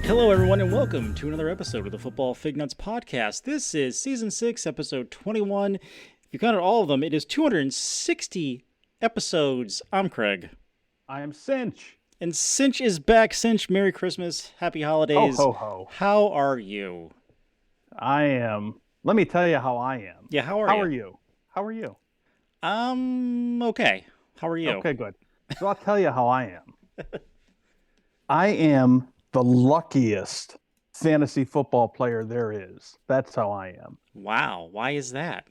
Hello, everyone, and welcome to another episode of the Football Fignuts podcast. This is Season 6, Episode 21. If you counted all of them, it is 260 episodes. I'm Craig. I am Sinch. And Sinch is back. Sinch, Merry Christmas, Happy Holidays. Ho, ho, ho. How are you? I am. Let me tell you how I am. Yeah, how are you? How are you? Okay. How are you? Okay, good. So I'll tell you how I am. I am the luckiest fantasy football player there is. That's how I am. Wow. Why is that?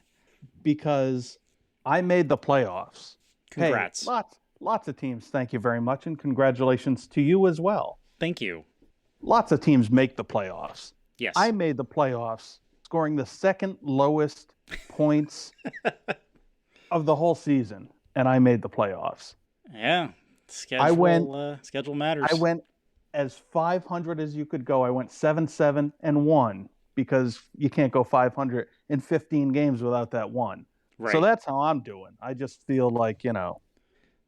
Because I made the playoffs. Congrats. Hey, lots of teams, thank you very much, and congratulations to you as well. Thank you. Lots of teams make the playoffs. Yes. I made the playoffs, scoring the second lowest points of the whole season, and I made the playoffs. Yeah. Schedule matters. I went as 500 as you could go. I went 7-7-1 because you can't go 500 in 15 games without that one. Right. So that's how I'm doing. I just feel like,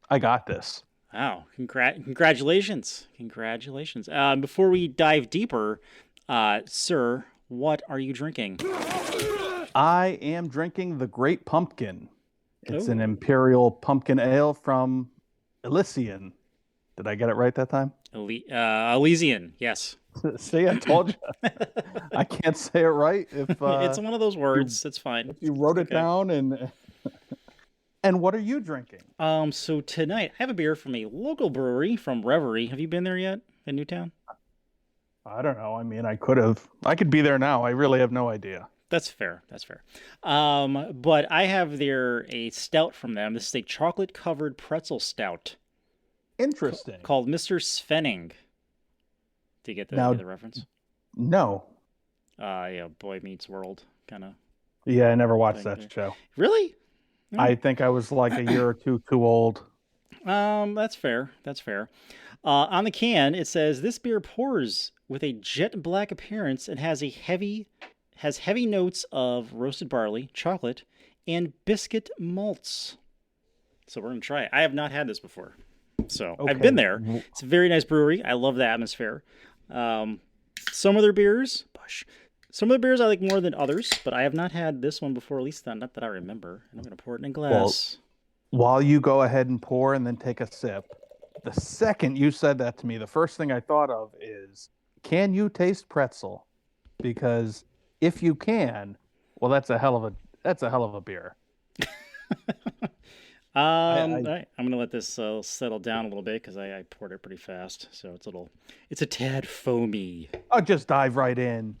I got this. Wow. Congratulations. Congratulations. Before we dive deeper, sir, what are you drinking? I am drinking the Great Pumpkin. It's an Imperial Pumpkin Ale from Elysian. Did I get it right that time? Elysian, yes. See, I told you. I can't say it right. If it's one of those words, it's fine. If you wrote it down and... And what are you drinking? So tonight I have a beer from a local brewery from Reverie. Have you been there yet in Newtown? I don't know. I mean, I could be there now. I really have no idea. That's fair. But I have a stout from them. This is a chocolate-covered pretzel stout. Interesting. Called Mr. Svenning. Do you get the reference? No. Yeah, Boy Meets World, kind of. Yeah, I never watched that show. Really? I think I was like a year or two too old. That's fair. On the can, it says, this beer pours with a jet black appearance and has heavy notes of roasted barley, chocolate, and biscuit malts. So we're going to try it. I have not had this before. So okay. I've been there. It's a very nice brewery. I love the atmosphere. Some of their beers I like more than others, but I have not had this one before, at least not that I remember. And I'm going to pour it in a glass. Well, while you go ahead and pour and then take a sip, the second you said that to me, the first thing I thought of is, can you taste pretzel? Because if you can, well, that's a hell of a beer. All right. I'm gonna let this settle down a little bit because I poured it pretty fast, so it's a tad foamy. I'll just dive right in.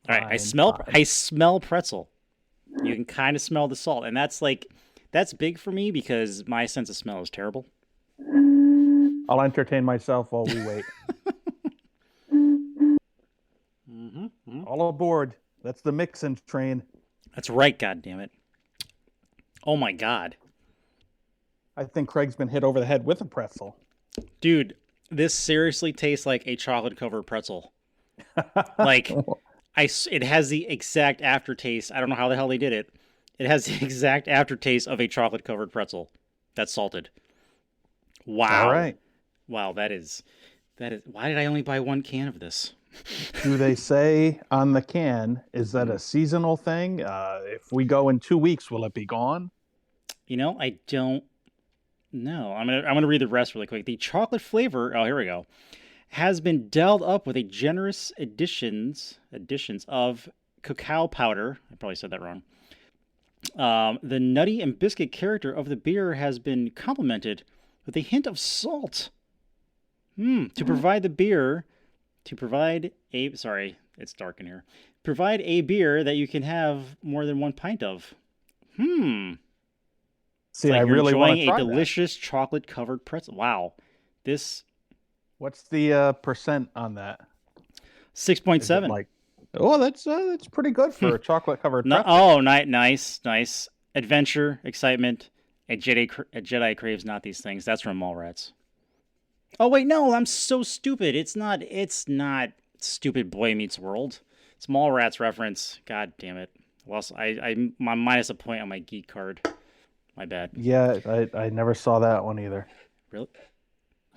All right, I smell pretzel. You can kind of smell the salt, and that's big for me because my sense of smell is terrible. I'll entertain myself while we wait. All aboard. That's the mixing train. That's right, goddammit. Oh my god. I think Craig's been hit over the head with a pretzel. Dude, this seriously tastes like a chocolate-covered pretzel. Like, it has the exact aftertaste. I don't know how the hell they did it. It has the exact aftertaste of a chocolate-covered pretzel that's salted. Wow. All right. Wow, that is. Why did I only buy one can of this? Do they say on the can, is that a seasonal thing? If we go in 2 weeks, will it be gone? I don't know. I'm gonna read the rest really quick. The chocolate flavor, here we go, has been dialed up with a generous additions of cacao powder. I probably said that wrong. The nutty and biscuit character of the beer has been complemented with a hint of salt. To provide a beer that you can have more than one pint of. See, I really want to try a delicious chocolate-covered pretzel. Wow. What's the percent on that? 6.7. That's pretty good for a chocolate-covered pretzel. Oh, nice. Adventure, excitement. A Jedi craves not these things. That's from Mallrats. Oh wait, no, I'm so stupid. It's not Stupid Boy Meets World. It's Mallrats reference. God damn it. Well, I'm minus a point on my geek card. My bad. Yeah, I never saw that one either. Really?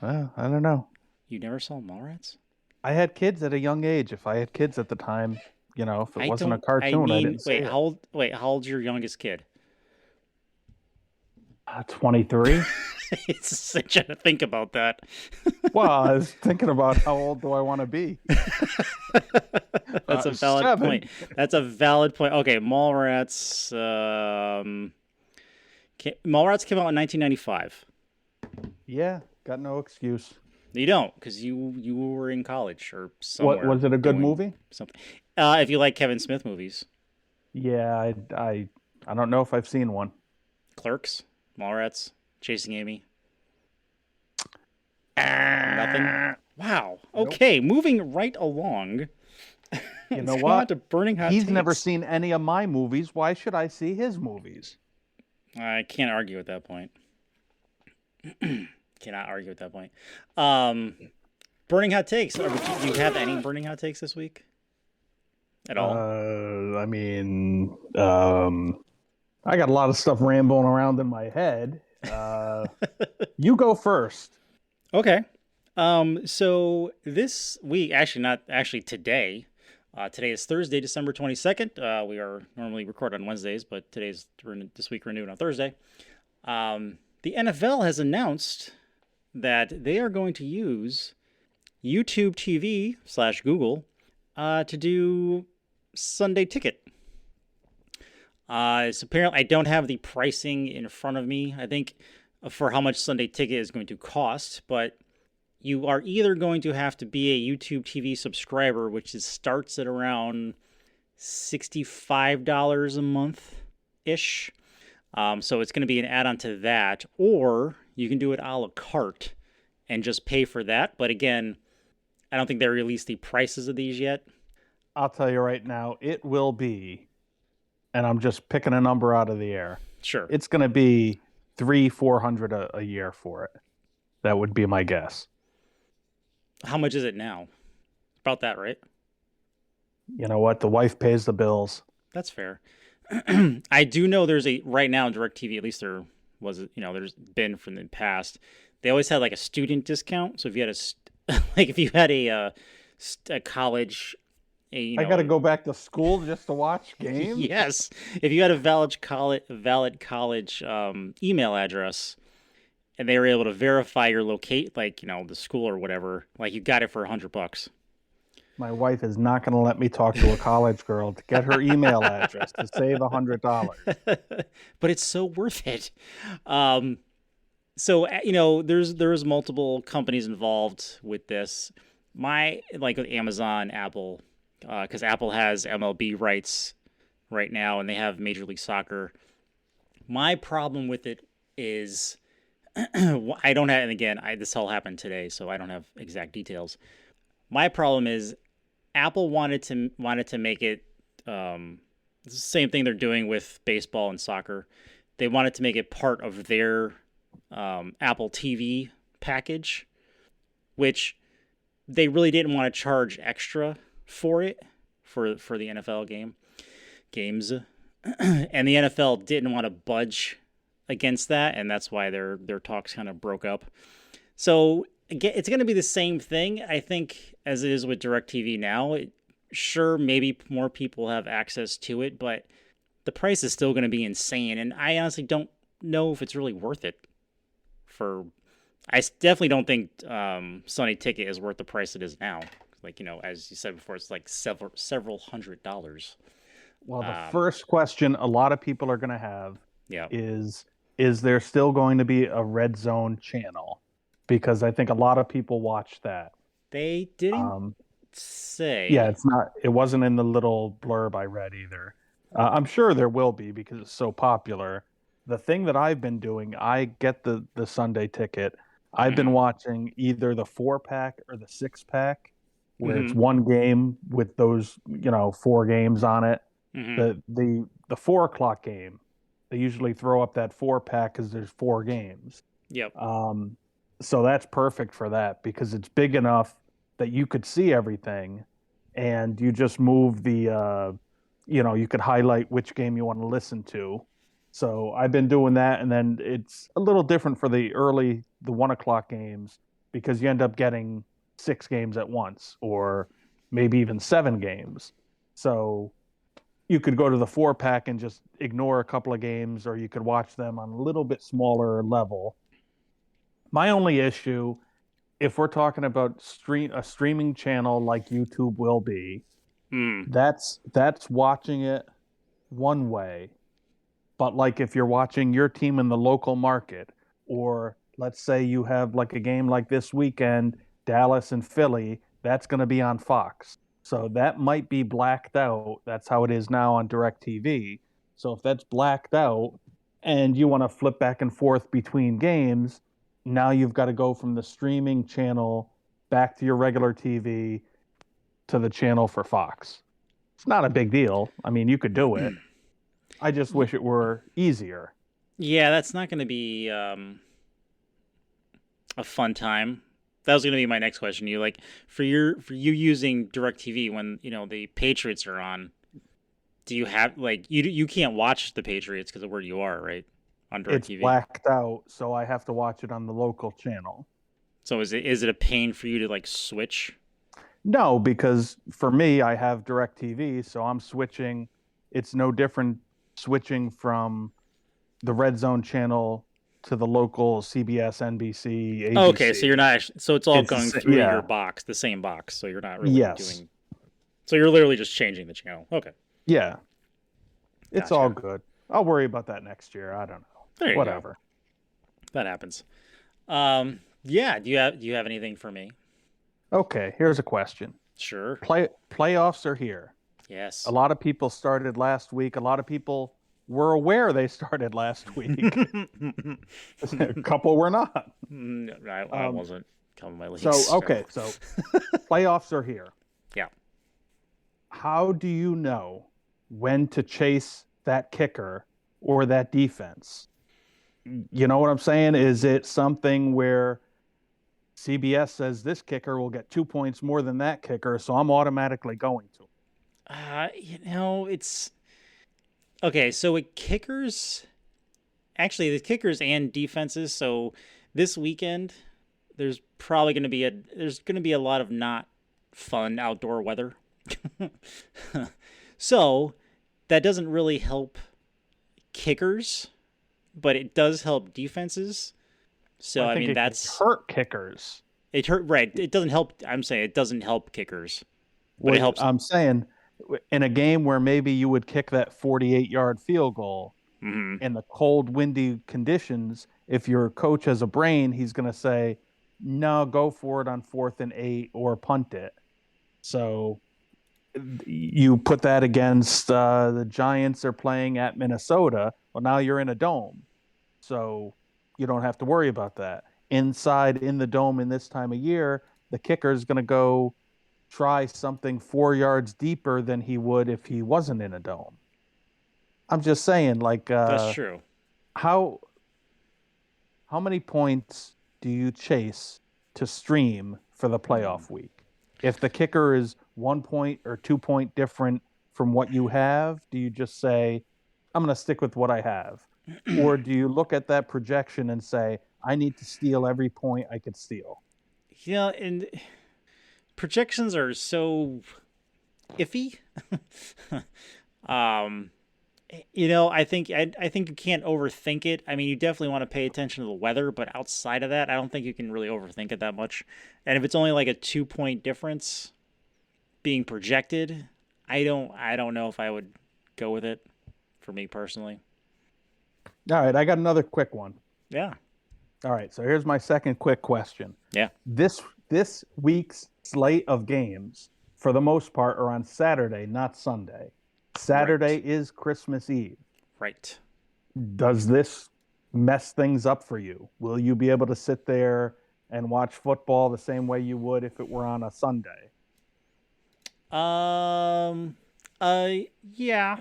I don't know. You never saw Mallrats? I had kids at a young age. If I had kids at the time, if it I wasn't a don't. I cartoon, I mean, didn't see it. wait, how old's your youngest kid? 23. It's such a think about that. Well, I was thinking about how old do I want to be? That's a valid 7. point. That's a valid point. Okay, Mallrats. Mallrats came out in 1995. Yeah, got no excuse. You don't, because you were in college or What somewhere was it a good doing movie? something. If you like Kevin Smith movies, Yeah, I don't know if I've seen one. Clerks, Mallrats, Chasing Amy, nothing. Wow. Nope. Okay, moving right along. You know Let's go on what? to burning hot He's takes. never seen any of my movies. Why should I see his movies? I can't argue at that point. Cannot argue at that point. Burning hot takes. Do you have any burning hot takes this week? At all? I mean, I got a lot of stuff rambling around in my head. You go first. Okay. So this week, actually not actually today. Today is Thursday, December 22nd. We are normally record on Wednesdays, but this week renewed on Thursday. The NFL has announced that they are going to use YouTube TV / Google to do Sunday Ticket. So apparently, I don't have the pricing in front of me. I think for how much Sunday Ticket is going to cost, but you are either going to have to be a YouTube TV subscriber, which starts at around $65 a month ish. So it's going to be an add-on to that, or you can do it a la carte and just pay for that. But again, I don't think they released the prices of these yet. I'll tell you right now, it will be, and I'm just picking a number out of the air. Sure. It's going to be $300-400 a year for it. That would be my guess. How much is it now? About that, right? You know what? The wife pays the bills. That's fair. I do know there's right now in DirecTV, at least there was, there's been from the past. They always had like a student discount. So if you had if you had a college, I got to go back to school just to watch games. Yes, if you had a valid college email address, and they were able to verify your the school or whatever, like you got it for $100. My wife is not going to let me talk to a college girl to get her email address to save $100. But it's so worth it. So there's multiple companies involved with this. With Amazon, Apple, because Apple has MLB rights right now, and they have Major League Soccer. My problem with it is I don't have, and again, this all happened today, so I don't have exact details. My problem is Apple wanted to make it the same thing they're doing with baseball and soccer. They wanted to make it part of their Apple TV package, which they really didn't want to charge extra for it for the NFL games, and the NFL didn't want to budge against that, and that's why their talks kind of broke up. So again, it's going to be the same thing, I think, as it is with DirecTV now. Sure, maybe more people have access to it, but the price is still going to be insane, and I honestly don't know if it's really worth it. I definitely don't think Sunday Ticket is worth the price it is now. As you said before, it's like several $100s. Well, the first question a lot of people are going to have Yeah. is there still going to be a red zone channel? Because I think a lot of people watch that. They didn't say. Yeah, it wasn't in the little blurb I read either. I'm sure there will be because it's so popular. The thing that I've been doing, I get the Sunday Ticket. I've been watching either the 4-pack or the 6-pack, where it's one game with those 4 games on it. The 4 o'clock game, they usually throw up that 4-pack because there's 4 games. Yep. So that's perfect for that because it's big enough that you could see everything, and you just move the you could highlight which game you want to listen to. So I've been doing that, and then it's a little different for the 1 o'clock games because you end up getting 6 games at once, or maybe even 7 games. So you could go to the 4-pack and just ignore a couple of games, or you could watch them on a little bit smaller level. My only issue, if we're talking about a streaming channel like YouTube will be, Mm. that's watching it one way. But like if you're watching your team in the local market, or let's say you have like a game like this weekend, Dallas and Philly, that's going to be on Fox. So that might be blacked out. That's how it is now on DirecTV. So if that's blacked out and you want to flip back and forth between games, now you've got to go from the streaming channel back to your regular TV to the channel for Fox. It's not a big deal. I mean, you could do it. I just wish it were easier. Yeah, that's not going to be a fun time. That was going to be my next question. You like for you using DirecTV when the Patriots are on. Do you have like you can't watch the Patriots because of where you are, right? On It's DirecTV. blacked out, so I have to watch it on the local channel. So is it a pain for you to like switch? No, because for me, I have DirecTV, so I'm switching. It's no different switching from the Red Zone channel to the local CBS, NBC, Oh, okay, so ABC. you're not actually, so it's all going through Yeah. your box, the same box. So you're not really Yes. doing. So you're literally just changing the channel. Okay, Yeah. It's gotcha. all good. I'll worry about that next year. I don't know. There you Whatever. go. That happens. Yeah. Do you have anything for me? Okay, here's a question. Sure. Playoffs are here. Yes. A lot of people started last week. A lot of people were aware they started last week. A couple were not. I wasn't coming my leagues. So playoffs are here. Yeah. How do you know when to chase that kicker or that defense? You know what I'm saying? Is it something where CBS says this kicker will get 2 points more than that kicker, so I'm automatically going to? It's okay. So with kickers, actually, the kickers and defenses. So this weekend, there's going to be a lot of not fun outdoor weather. So that doesn't really help kickers, but it does help defenses. So I mean, that's hurt kickers. it hurt, right? It doesn't help. I'm saying it doesn't help kickers, but it helps. I'm saying in a game where maybe you would kick that 48-yard field goal in the cold, windy conditions, if your coach has a brain, he's going to say, no, go for it on 4th and 8 or punt it. So you put that against the Giants are playing at Minnesota. Well, now you're in a dome. So you don't have to worry about that. Inside in the dome in this time of year, the kicker is going to go try something 4 yards deeper than he would if he wasn't in a dome. I'm just saying, like, That's true. How many points do you chase to stream for the playoff week? If the kicker is 1 point or 2 point different from what you have, do you just say, I'm going to stick with what I have? Or do you look at that projection and say, I need to steal every point I could steal? Yeah, and projections are so iffy. I think you can't overthink it. I mean, you definitely want to pay attention to the weather, but outside of that, I don't think you can really overthink it that much. And if it's only like a 2 point difference being projected, I don't know if I would go with it for me personally. All right, I got another quick one. Yeah. All right, so here's my second quick question. Yeah. This week's slate of games, for the most part, are on Saturday, not Sunday. Saturday is Christmas Eve. Right. Does this mess things up for you? Will you be able to sit there and watch football the same way you would if it were on a Sunday? Yeah.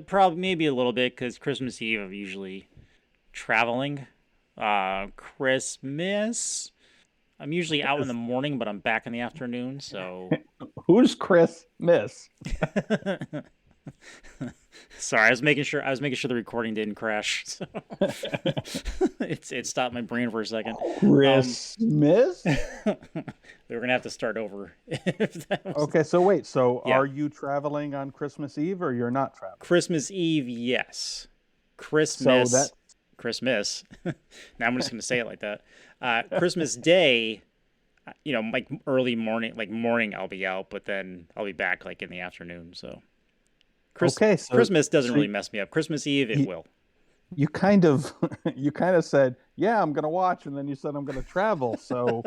Probably maybe a little bit because Christmas Eve I'm usually traveling. Christmas, I'm usually out in the morning, but I'm back in the afternoon. So Who's Chris Miss? Sorry, I was making sure the recording didn't crash. So it stopped my brain for a second. Um, Christmas? we're gonna have to start over. If that was, Okay, so wait. So yeah, are you traveling on Christmas Eve or you're not traveling? Christmas Eve, yes. So that Christmas, Christmas. Now I'm just gonna say it like that. Christmas Day, like early morning, like morning, I'll be out, but then I'll be back like in the afternoon. So okay, so Christmas doesn't so really mess me up. Christmas Eve, it you, will. you kind of you kind of said, yeah, I'm gonna watch, and then you said I'm gonna travel. So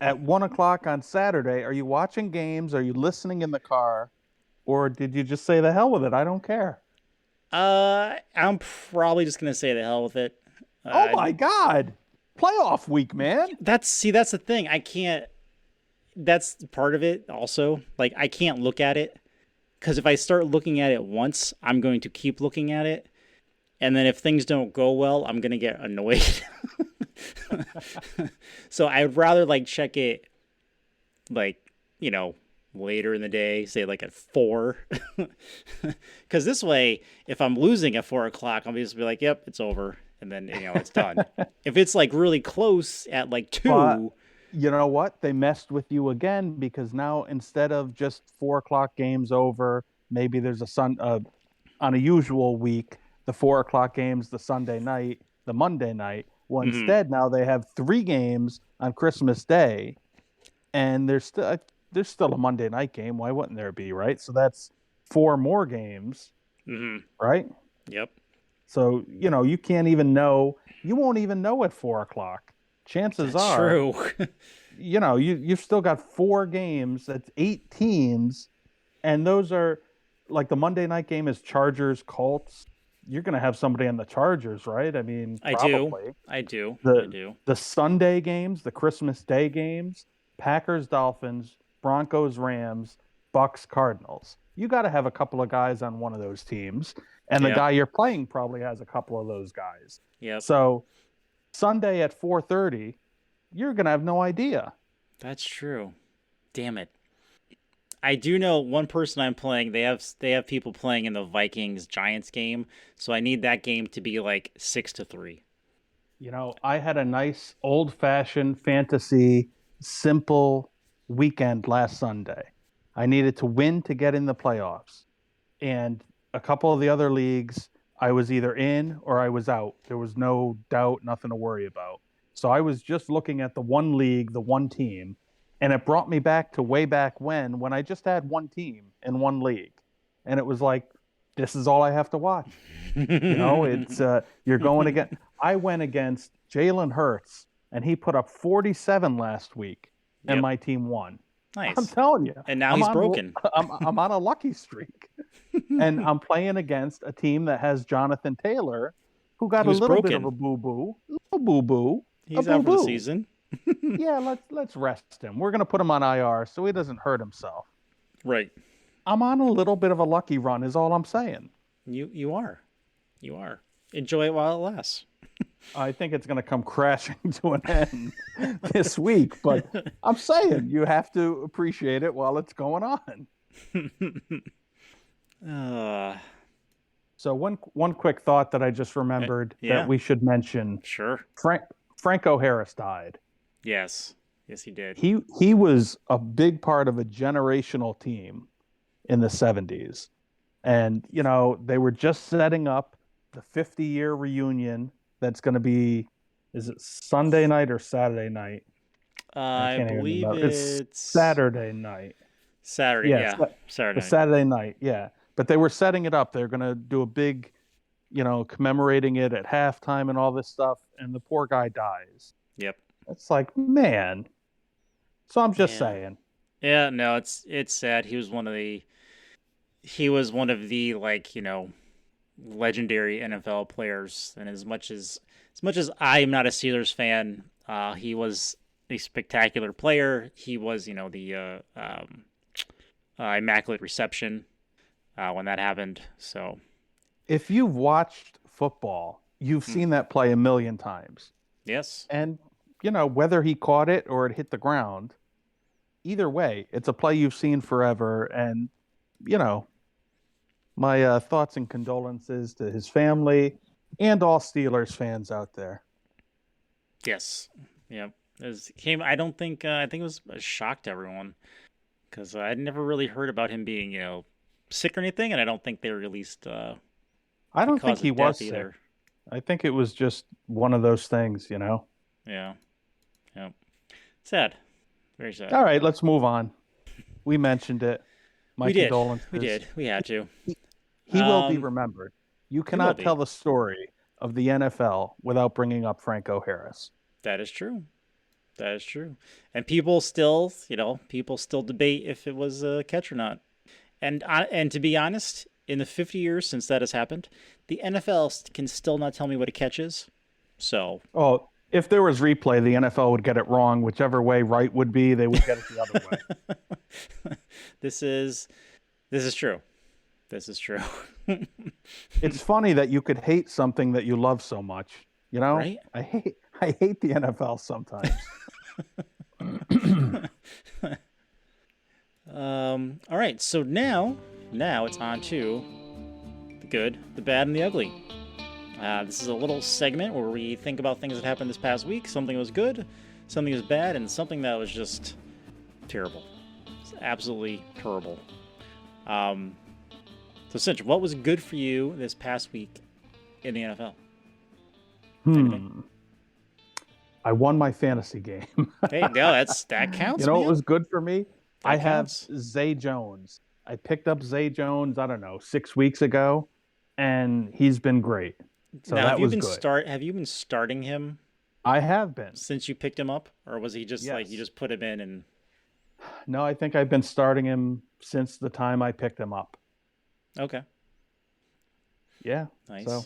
at 1 o'clock on Saturday, are you watching games? Are you listening in the car? Or did you just say the hell with it? I don't care. I'm probably just gonna say the hell with it. Oh Uh, my God. Playoff week, man. that's the thing. I can't. That's part of it. Also, like I can't look at it because if I start looking at it once, I'm going to keep looking at it, and then if things don't go well, I'm gonna get annoyed. So I'd rather like check it like later in the day, say like at 4, because this way, if I'm losing at 4 o'clock, I'll just be like, "Yep, it's over," and then it's done. If it's like really close at like But 2, you know what? They messed with you again because now instead of just 4 o'clock games over, maybe there's on a usual week, the 4 o'clock games, the Sunday night, the Monday night. Well, hmm instead now they have 3 games on Christmas Day, and there's still a Monday night game. Why wouldn't there be, right? So that's 4 more games, hmm right? yep, So you can't even know. You won't even know at 4 o'clock. Chances that's are, true. you've still got 4 games. That's 8 teams, and those are like the Monday night game is Chargers Colts. You're going to have somebody on the Chargers, right? I mean, I do, probably I do, I the do. the Sunday games, the Christmas Day games, Packers Dolphins, Broncos Rams, Bucks Cardinals. You got to have a couple of guys on one of those teams, and the Yep, guy you're playing probably has a couple of those guys. yep, So Sunday at 4:30, you're going to have no idea. that's true. Damn it. I do know one person I'm playing. They have people playing in the Vikings Giants game, so I need that game to be like 6-3. I had a nice old-fashioned fantasy simple weekend last Sunday. I needed to win to get in the playoffs. And a couple of the other leagues, I was either in or I was out. There was no doubt, nothing to worry about. So I was just looking at the one league, the one team, and it brought me back to way back when I just had one team in one league. And it was like, this is all I have to watch. It's you're going again. I went against Jalen Hurts, and he put up 47 last week, and Yep, my team won. I'm nice. telling you, And now I'm he's on broken. I'm on a lucky streak, and I'm playing against a team that has Jonathan Taylor, who got a Who's little bit of broken? a boo boo, a He's boo out for the boo. season. Yeah, let's rest him. We're gonna put him on IR so he doesn't hurt himself. Right. I'm on a little bit of a lucky run, is all I'm saying. You are. You are. Enjoy it while it lasts. I think it's going to come crashing to an end this week, but I'm saying you have to appreciate it while it's going on. uh, So one quick thought that I just remembered that yeah, we should mention: sure. Franco Harris died. Yes. Yes, he did. He was a big part of a generational team in the 70s, and they were just setting up the 50-year reunion that's going to be, is it Sunday night or Saturday night? I I can't even believe remember. It's it's Saturday night. Saturday. Yes, Yeah, Saturday the night. Saturday night. Yeah, but they were setting it up. They're going to do a big, commemorating it at halftime and all this stuff. And the poor guy dies. Yep. It's like, man. So I'm just Yeah. saying. Yeah. No, it's sad. He was one of the like legendary NFL players, and as much as I am not a Steelers fan, he was a spectacular player. He was the immaculate reception when that happened. So If you've watched football, you've hmm, seen that play a million times. yes, And, whether he caught it or it hit the ground, either way, it's a play you've seen forever. And, you know, My thoughts and condolences to his family and all Steelers fans out there. Yes. Yeah. I don't think. I think it was a shock to everyone because I'd never really heard about him being, sick or anything, and I don't think they released I the don't think cause he of was death sick. either. I think it was just one of those things, Yeah. Yeah. Sad. Very sad. All right, let's move on. We mentioned it. My We did. We condolences. did. We had to. He will be remembered. You He will cannot tell be. the story of the NFL without bringing up Franco Harris. That is true. That is true. And people still, people still debate if it was a catch or not. And to be honest, in the 50 years since that has happened, the NFL can still not tell me what a catch is. So, Oh, if there was replay, the NFL would get it wrong. Whichever way right would be, they would get it the other way. this is true. This is true. It's funny that you could hate something that you love so much. Right? I hate the NFL sometimes. All right. So now it's on to the good, the bad, and the ugly. This is a little segment where we think about things that happened this past week. Something was good, something was bad, and something that was just terrible. It's absolutely terrible. So, Sinch, what was good for you this past week in the NFL? I won my fantasy game. Hey, no, that counts. What man. was good for me? I counts. have Zay Jones. I picked up Zay Jones, I don't know, 6 weeks ago, and he's been great. So now, that was good. Have you been starting him? I have been. Since you picked him up? Or was he just like, you Yes. just put him in and... No, I think I've been starting him since the time I picked him up. Okay. Yeah. Nice. So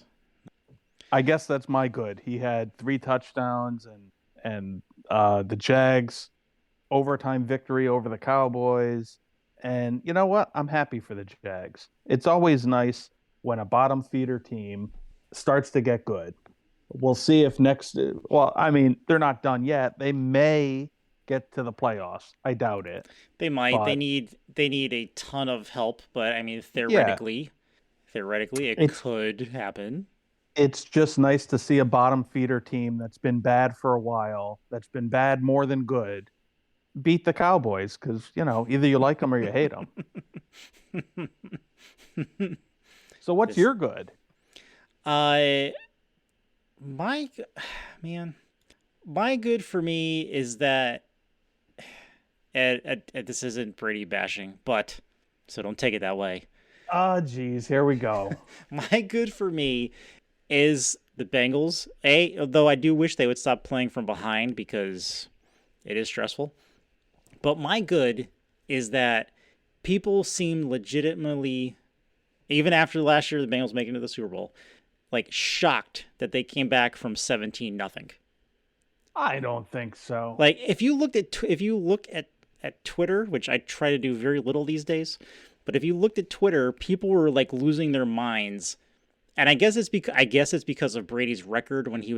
I guess that's my good. He had 3 touchdowns and the Jags overtime victory over the Cowboys. And you know what? I'm happy for the Jags. It's always nice when a bottom feeder team starts to get good. We'll see if they're not done yet. They may get to the playoffs. I doubt it. They might. But they need a ton of help, but I mean, theoretically, it could happen. It's just nice to see a bottom feeder team that's been bad for a while, that's been bad more than good, beat the Cowboys because, either you like them or you hate them. So what's your good? My good for me is that this isn't Brady bashing, but so don't take it that way. Oh, geez, here we go. My good for me is the Bengals. Though I do wish they would stop playing from behind because it is stressful. But my good is that people seem legitimately, even after last year, the Bengals making it to the Super Bowl, like shocked that they came back from 17-0. I don't think so. Like if you look at Twitter, which I try to do very little these days, but if you looked at Twitter, people were like losing their minds. And I guess it's because of Brady's record when he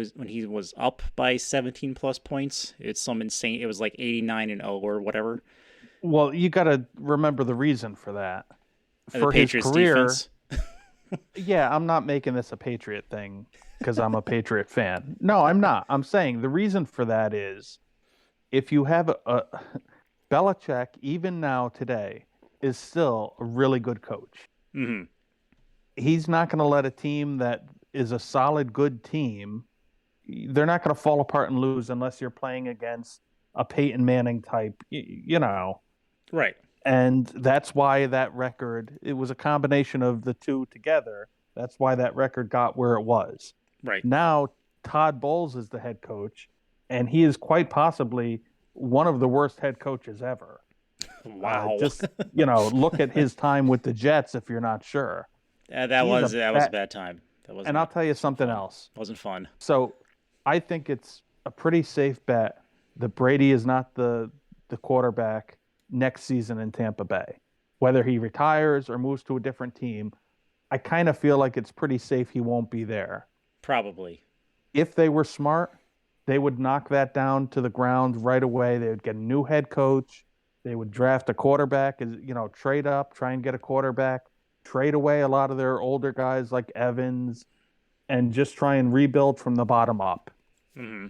was up by 17 plus points. It's some insane. It was like 89-0 or whatever. Well, you got to remember the reason for that. And for the Patriots his career, defense. Yeah, I'm not making this a Patriot thing because I'm a Patriot fan. No, I'm not. I'm saying the reason for that is if you have a Belichick, even now today, is still a really good coach. Mm-hmm. He's not going to let a team that is a solid, good team, they're not going to fall apart and lose unless you're playing against a Peyton Manning type, Right. And that's why that record, it was a combination of the two together. That's why that record got where it was. Right. Now, Todd Bowles is the head coach, and he is quite possibly one of the worst head coaches ever. Wow. Just, look at his time with the Jets if you're not sure. That was a bad time. And I'll tell you something else. It wasn't fun. So I think it's a pretty safe bet that Brady is not the quarterback next season in Tampa Bay. Whether he retires or moves to a different team, I kind of feel like it's pretty safe he won't be there. Probably. If they were smart, they would knock that down to the ground right away. They would get a new head coach. They would draft a quarterback, trade up, try and get a quarterback, trade away a lot of their older guys like Evans, and just try and rebuild from the bottom up. Mm-hmm.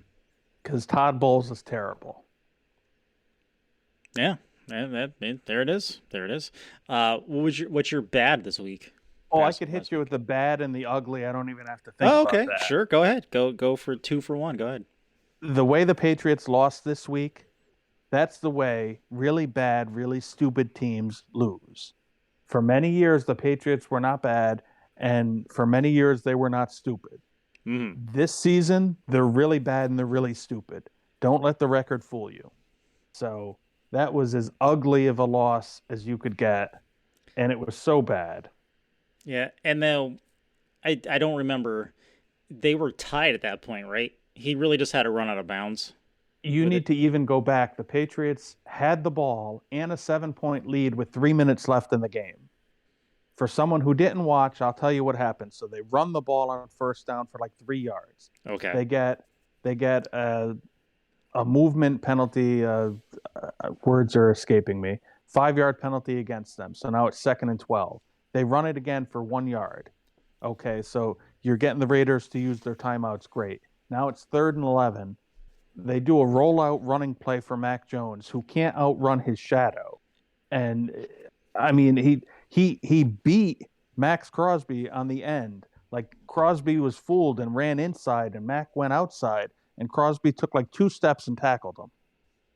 Because Todd Bowles is terrible. Yeah, there it is. There it is. What's your bad this week? Oh, I Past could hit last you week. with the bad and the ugly. I don't even have to think Oh, about okay, that. sure. Go ahead. Go for 2 for 1. Go ahead. The way the Patriots lost this week, that's the way really bad, really stupid teams lose. For many years, the Patriots were not bad, and for many years, they were not stupid. Mm-hmm. This season, they're really bad and they're really stupid. Don't let the record fool you. So that was as ugly of a loss as you could get, and it was so bad. Yeah, and then I don't remember. They were tied at that point, right? He really just had to run out of bounds You with need it. to even go back. The Patriots had the ball and a 7 point lead with 3 minutes left in the game. For someone who didn't watch, I'll tell you what happened. So they run the ball on first down for like 3 yards. Okay. They get a movement penalty. Words are escaping me. 5 yard penalty against them. So now it's 2nd and 12. They run it again for 1 yard. Okay, so you're getting the Raiders to use their timeouts. Great. Now it's 3rd and 11. They do a rollout running play for Mac Jones, who can't outrun his shadow. And I mean, he beat Max Crosby on the end. Like Crosby was fooled and ran inside, and Mac went outside, and Crosby took like 2 steps and tackled him.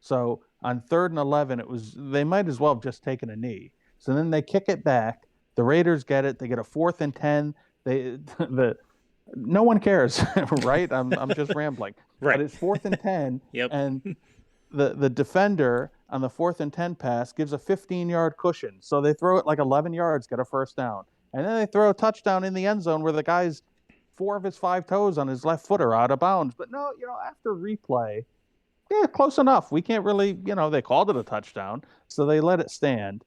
So on 3rd and 11, it was they might as well have just taken a knee. So then they kick it back. The Raiders get it. They get a 4th and 10. The no one cares, right? I'm just rambling. Right. But it's 4th and 10, Yep. and the defender on the 4th and 10 pass gives a 15-yard cushion. So they throw it like 11 yards, get a first down. And then they throw a touchdown in the end zone where the guy's 4 of his 5 toes on his left foot are out of bounds. But no, after replay, yeah, close enough. We can't really, they called it a touchdown. So they let it stand.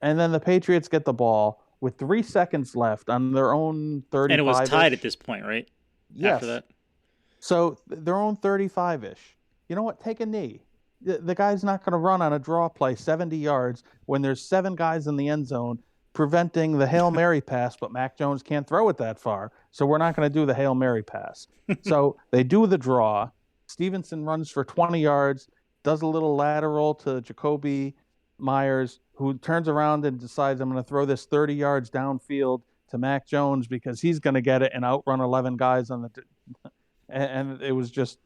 And then the Patriots get the ball with 3 seconds left on their own And it was 35-ish. tied at this point, right? Yes. After that. So their own 35-ish. You know what? Take a knee. The guy's not going to run on a draw play 70 yards when there's 7 guys in the end zone preventing the Hail Mary pass, but Mac Jones can't throw it that far. So we're not going to do the Hail Mary pass. So they do the draw. Stevenson runs for 20 yards, does a little lateral to Jacoby Myers, who turns around and decides, I'm going to throw this 30 yards downfield to Mac Jones because he's going to get it and outrun 11 guys on the and it was just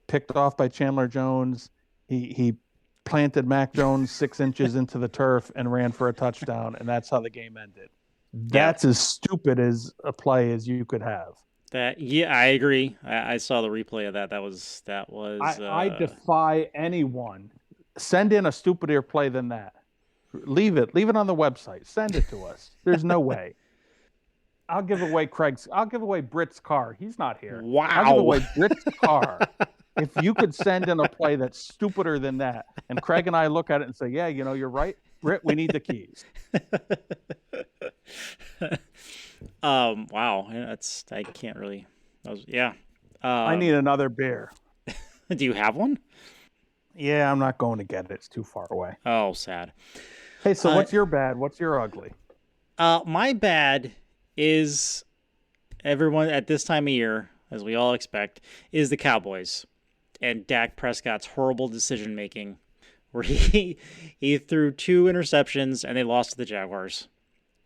picked off by Chandler Jones. He planted Mac Jones 6 inches into the turf and ran for a touchdown, and that's how the game ended. That's as stupid as a play as you could have. Yeah, I agree. I saw the replay of that. That was. I defy anyone. Send in a stupider play than that. Leave it on the website. Send it to us. There's no way. I'll give away Britt's car. He's not here. Wow. I'll give away Britt's car. If you could send in a play that's stupider than that, and Craig and I look at it and say, yeah, you're right. Britt, we need the keys. Wow. I can't really. Yeah. I need another beer. Do you have one? Yeah, I'm not going to get it. It's too far away. Oh, sad. Hey, so what's your bad? What's your ugly? My bad is everyone at this time of year, as we all expect, is the Cowboys and Dak Prescott's horrible decision making, where he threw 2 interceptions and they lost to the Jaguars.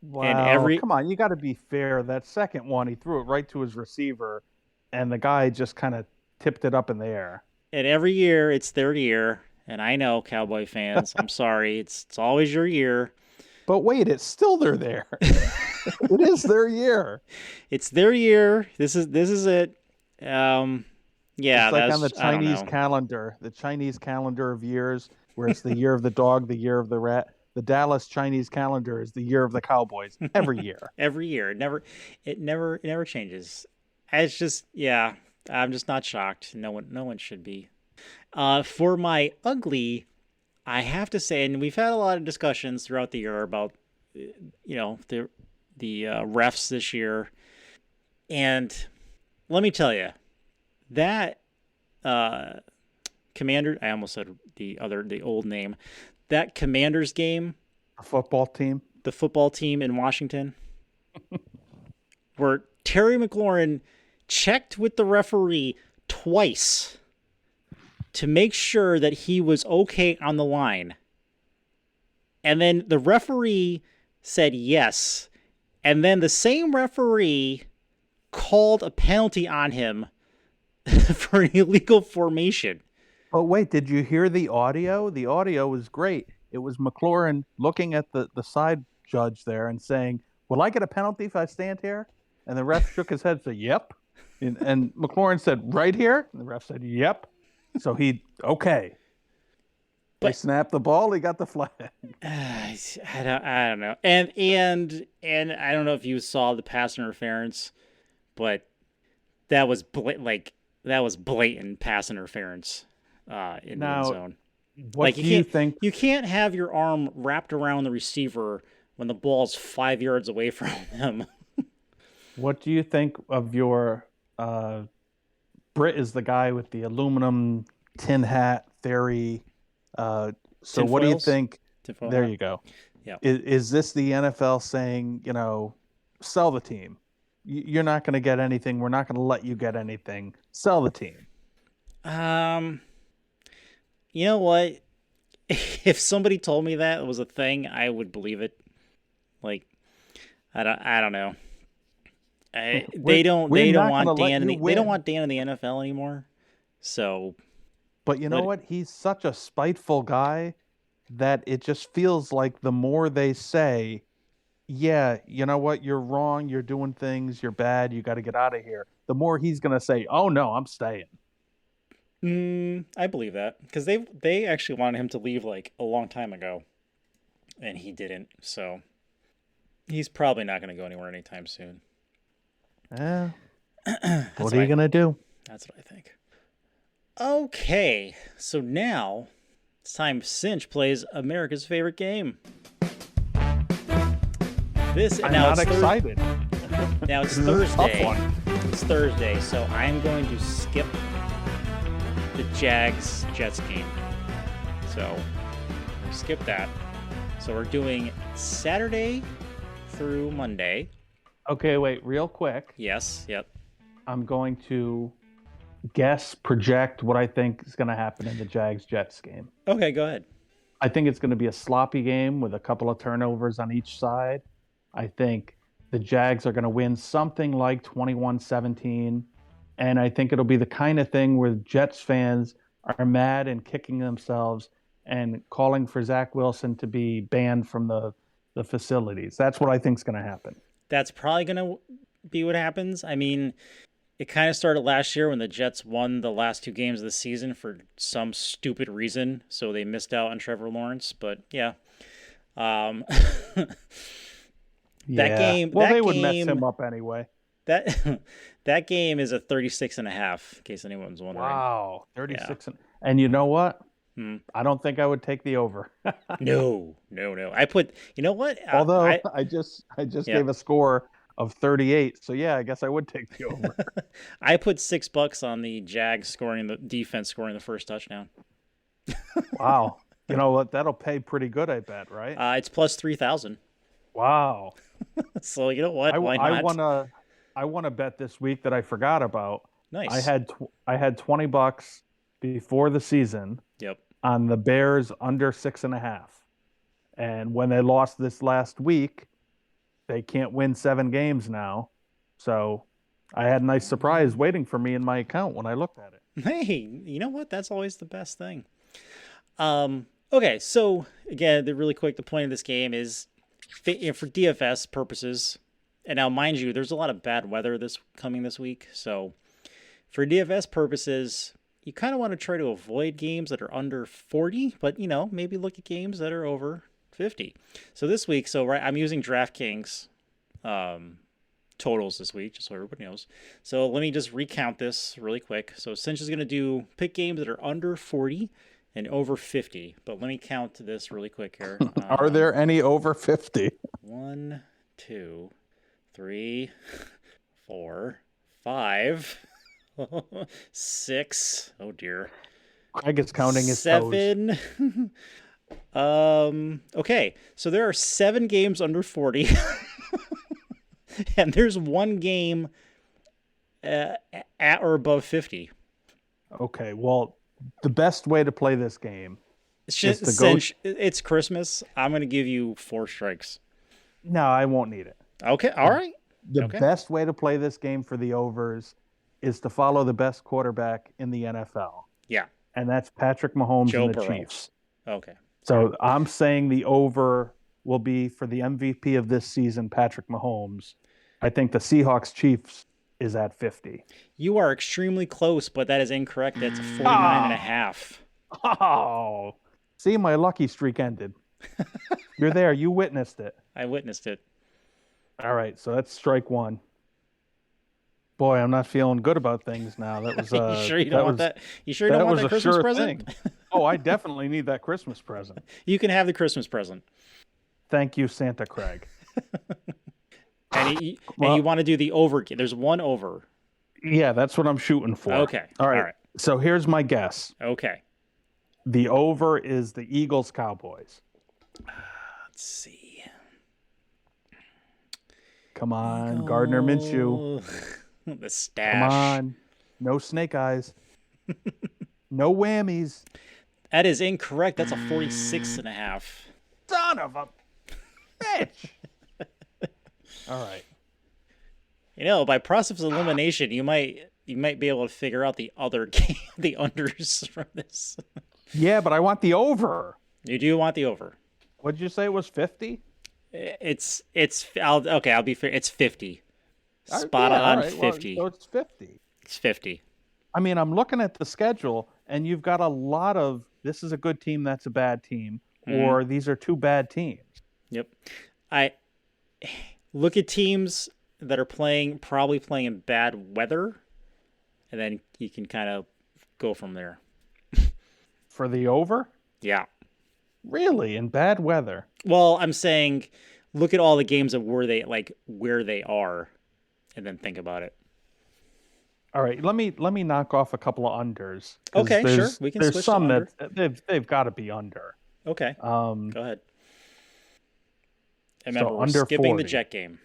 Wow, come on, you got to be fair. That second one, he threw it right to his receiver, and the guy just kind of tipped it up in the air. And every year, it's their year, and I know, Cowboy fans, I'm sorry, it's always your year. But wait, it's still there. It is their year. It's their year. This is it. Yeah, it's like on the Chinese calendar, the Chinese calendar of years, where it's the year of the dog, the year of the rat. The Dallas Chinese calendar is the year of the Cowboys every year. Every year. It never changes. It's just, yeah, I'm just not shocked. No one should be. For my ugly, I have to say, and we've had a lot of discussions throughout the year about, the refs this year, and let me tell you, that Commander, I almost said the old name, that Commanders game, A football team, the football team in Washington, where Terry McLaurin checked with the referee twice to make sure that he was okay on the line. And then the referee said yes. And then the same referee called a penalty on him for an illegal formation. Oh, wait, did you hear the audio? The audio was great. It was McLaurin looking at the side judge there and saying, will I get a penalty if I stand here? And the ref shook his head and said, yep. And McLaurin said, right here? And the ref said, yep. So okay. They snapped the ball, he got the flag. I don't know. And I don't know if you saw the pass interference, but that was blatant pass interference in the end zone. What do you think? You can't have your arm wrapped around the receiver when the ball's 5 yards away from him. What do you think of your Britt is the guy with the aluminum tin hat theory. So what do you think? There you go. Yeah. Is this the NFL saying, sell the team? You're not going to get anything. We're not going to let you get anything. Sell the team. You know what? If somebody told me that was a thing, I would believe it. Like, I don't know. They don't want Dan in the NFL anymore. So, but you know what? He's such a spiteful guy that it just feels like the more they say, yeah, you know what? You're wrong. You're doing things. You're bad. You got to get out of here. The more he's going to say, oh no, I'm staying. I believe that because they actually wanted him to leave like a long time ago, and he didn't. So he's probably not going to go anywhere anytime soon. What are you going to do? That's what I think. Okay, so now it's time Sinch plays America's favorite game. I'm not excited. Now it's Thursday. It's Thursday, so I'm going to skip the Jags-Jets game. So we'll skip that. So we're doing Saturday through Monday. Okay, wait, real quick. Yes, yep. I'm going to project what I think is going to happen in the Jags-Jets game. Okay, go ahead. I think it's going to be a sloppy game with a couple of turnovers on each side. I think the Jags are going to win something like 21-17. And I think it'll be the kind of thing where Jets fans are mad and kicking themselves and calling for Zach Wilson to be banned from the facilities. That's what I think is going to happen. That's probably going to be what happens. I mean, it kind of started last year when the Jets won the last two games of the season for some stupid reason. So they missed out on Trevor Lawrence. But yeah. That game. Well, they would mess him up anyway. That game is a 36.5, in case anyone's wondering. Wow, 36. Yeah. And you know what? I don't think I would take the over. No. I put. You know what? Although I just gave a score of 38, so yeah, I guess I would take the over. I put $6 on the Jags defense scoring the first touchdown. Wow, you know what? That'll pay pretty good, I bet, right? It's plus 3,000. Wow. So you know what? Why not? I won a bet this week that I forgot about. Nice. I had $20 before the season. Yep. On the Bears under 6.5, and when they lost this last week, they can't win 7 games now. So I had a nice surprise waiting for me in my account when I looked at it. Hey, you know what? That's always the best thing. Okay, so again, the point of this game is for DFS purposes. And now, mind you, there's a lot of bad weather coming this week. So for DFS purposes, you kind of want to try to avoid games that are under 40, but, maybe look at games that are over 50. So this week, I'm using DraftKings totals this week, just so everybody knows. So let me just recount this really quick. So Sinch is going to pick games that are under 40 and over 50. But let me count this really quick here. Are there any over 50? 1, 2, 3, 4, 5... 6. Oh dear. Craig is counting his 7. Okay, so there are 7 games under 40. and there's one game at or above 50. Okay, well, the best way to play this game It's is just to go. Sinch. It's Christmas. I'm gonna give you 4 strikes. No, I won't need it. Okay. All The, right. the Okay. best way to play this game for the overs is to follow the best quarterback in the NFL, Yeah. and that's Patrick Mahomes Joe and the Burrow. Chiefs. Okay. So I'm saying the over will be for the MVP of this season, Patrick Mahomes. I think the Seahawks Chiefs is at 50. You are extremely close, but that is incorrect. That's 49 and a Ah, half. oh, see, my lucky streak ended. You're there. You witnessed it. I witnessed it. All right, so that's strike one. Boy, I'm not feeling good about things now. That was You sure you don't want that? You sure you don't want that Christmas sure present? thing. Oh, I definitely need that Christmas present. You can have the Christmas present. Thank you, Santa Craig. And you want to do the over. There's one over. Yeah, that's what I'm shooting for. Okay. All right. All right. So here's my guess. Okay. The over is the Eagles Cowboys. Let's see. Come on, Gardner Minshew. The stash. Come on. No snake eyes. No whammies. That is incorrect. That's a 46 and a half. Son of a bitch. All right. You know, by process of elimination, you might be able to figure out the other game, the unders from this. Yeah, but I want the over. You do want the over. What did you say it was 50? I'll be fair. It's 50. Spot on 50. Well, so it's 50. It's 50. I mean, I'm looking at the schedule, and you've got a lot of this is a good team, that's a bad team, or these are two bad teams. Yep. I look at teams that are probably playing in bad weather, and then you can kind of go from there. For the over? Yeah. Really? In bad weather? Well, I'm saying look at all the games of where they are, and then think about it. All right, let me knock off a couple of unders. Okay, sure. We can there's switch some to under. that they've got to be under. Okay. Go ahead. And remember, So we're under skipping 40. the Jet game.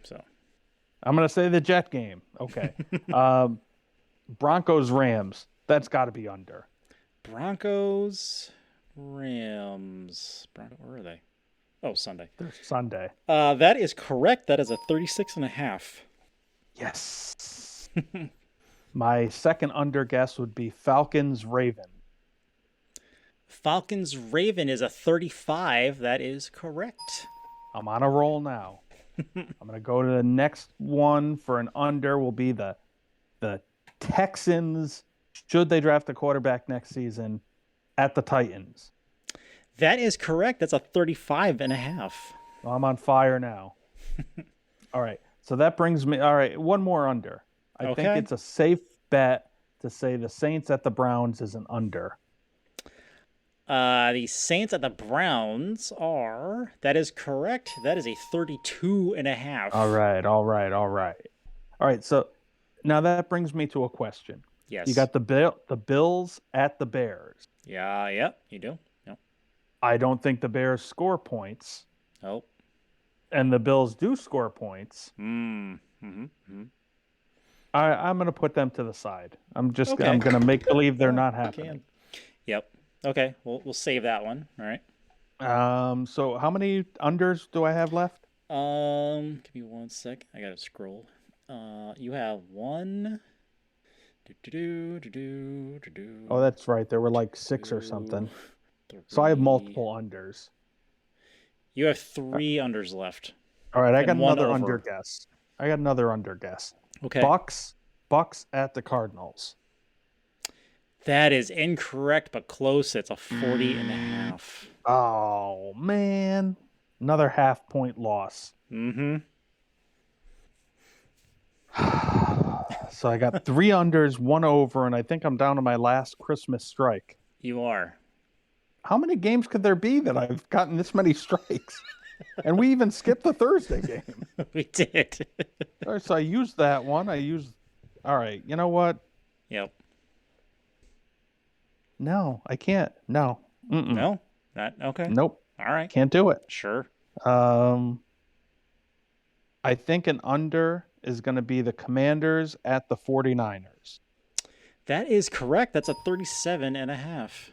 So I'm going to say the Jet game. Okay. Broncos Rams. That's got to be under. Broncos, Rams. Where are they? Oh, Sunday. There's Sunday. That is correct. That is a 36 and a half. Yes. My second under guess would be Falcons Raven. Falcons Raven is a 35. That is correct. I'm on a roll now. I'm going to go to the next one for an under will be the Texans, should they draft a quarterback next season, at the Titans. That is correct. That's a 35 and a half. Well, I'm on fire now. All right. So that brings me, all right, one more under. I think it's a safe bet to say the Saints at the Browns is an under. The Saints at the Browns are, that is correct. That is a 32 and a half. All right. All right. So now that brings me to a question. Yes. You got the Bills at the Bears. Yeah, yep, you do. Yep. I don't think the Bears score points. Oh. And the Bills do score points. Mm-hmm. I'm going to put them to the side. I'm going to make believe they're not happening. Yep. Okay. We'll save that one. All right. So how many unders do I have left? Give me 1 sec. I gotta scroll. You have one. Oh, that's right. There were like 6 or something. So I have multiple unders. You have 3 unders left. All right, I got another over. under guess. Okay. Bucks at the Cardinals. That is incorrect, but close. It's a 40 and a half. Oh, man. Another half-point loss. Mm-hmm. So I got 3 unders, 1 over, and I think I'm down to my last Christmas strike. You are. How many games could there be that I've gotten this many strikes? And we even skipped the Thursday game. We did. All right, so I used that one. All right, you know what? Yep. No, I can't. No. Mm-mm. No? Not okay. Nope. All right. Can't do it. Sure. I think an under is going to be the Commanders at the 49ers. That is correct. That's a 37.5.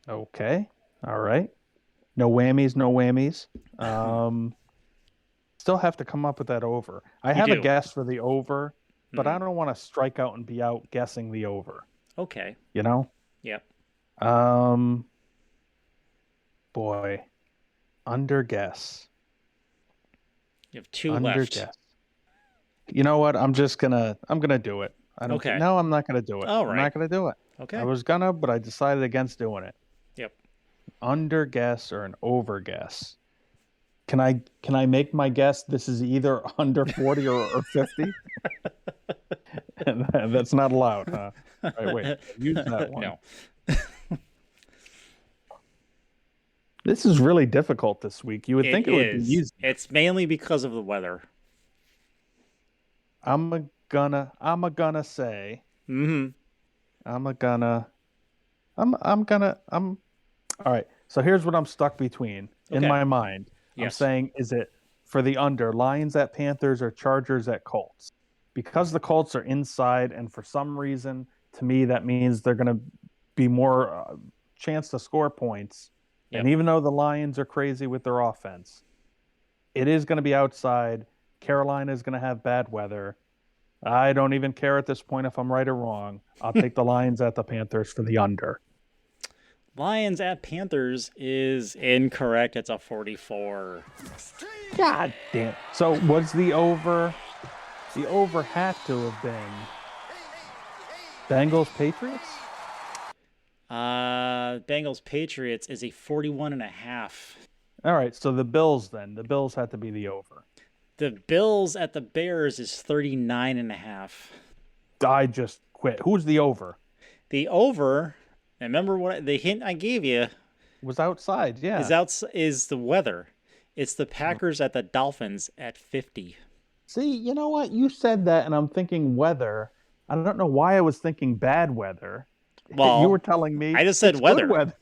Okay. All right. No whammies, no whammies. Still have to come up with that over. I You have a do. guess for the over, but I Mhm. don't want to strike out and be out guessing the over. Okay. You know? Yep. Um, boy, under guess, You have two under left. guess. You know what? I'm gonna do it. I don't care. Okay. No, I'm not gonna do it. All I'm right. not gonna do it. I Okay. was gonna, but I decided against doing it. Yep. Under guess or an over guess. Can I make my guess? This is either under 40 or 50. That's not allowed, huh? All right, wait. Use that one. No. This is really difficult this week. You would think it would be easy. It's mainly because of the weather. I'm gonna say. Mm-hmm. All right. So here's what I'm stuck between in Okay. my mind. I'm Yes. saying, is it for the under Lions at Panthers or Chargers at Colts? Because the Colts are inside, and for some reason, to me, that means they're going to be more chance to score points. Yep. And even though the Lions are crazy with their offense, it is going to be outside. Carolina is going to have bad weather. I don't even care at this point if I'm right or wrong. I'll take the Lions at the Panthers for the under. Lions at Panthers is incorrect. It's a 44. God damn. So was the over? The over had to have been Bengals Patriots. Bengals Patriots is a 41.5. All right, so the Bills then. The Bills had to be the over. The Bills at the Bears is 39.5. I just quit. Who's the over? The over, remember what the hint I gave you Was outside, yeah. is the weather. It's the Packers at the Dolphins at 50. See, you know what? You said that, and I'm thinking weather. I don't know why I was thinking bad weather. Well, you were telling me I just said it's weather. good weather.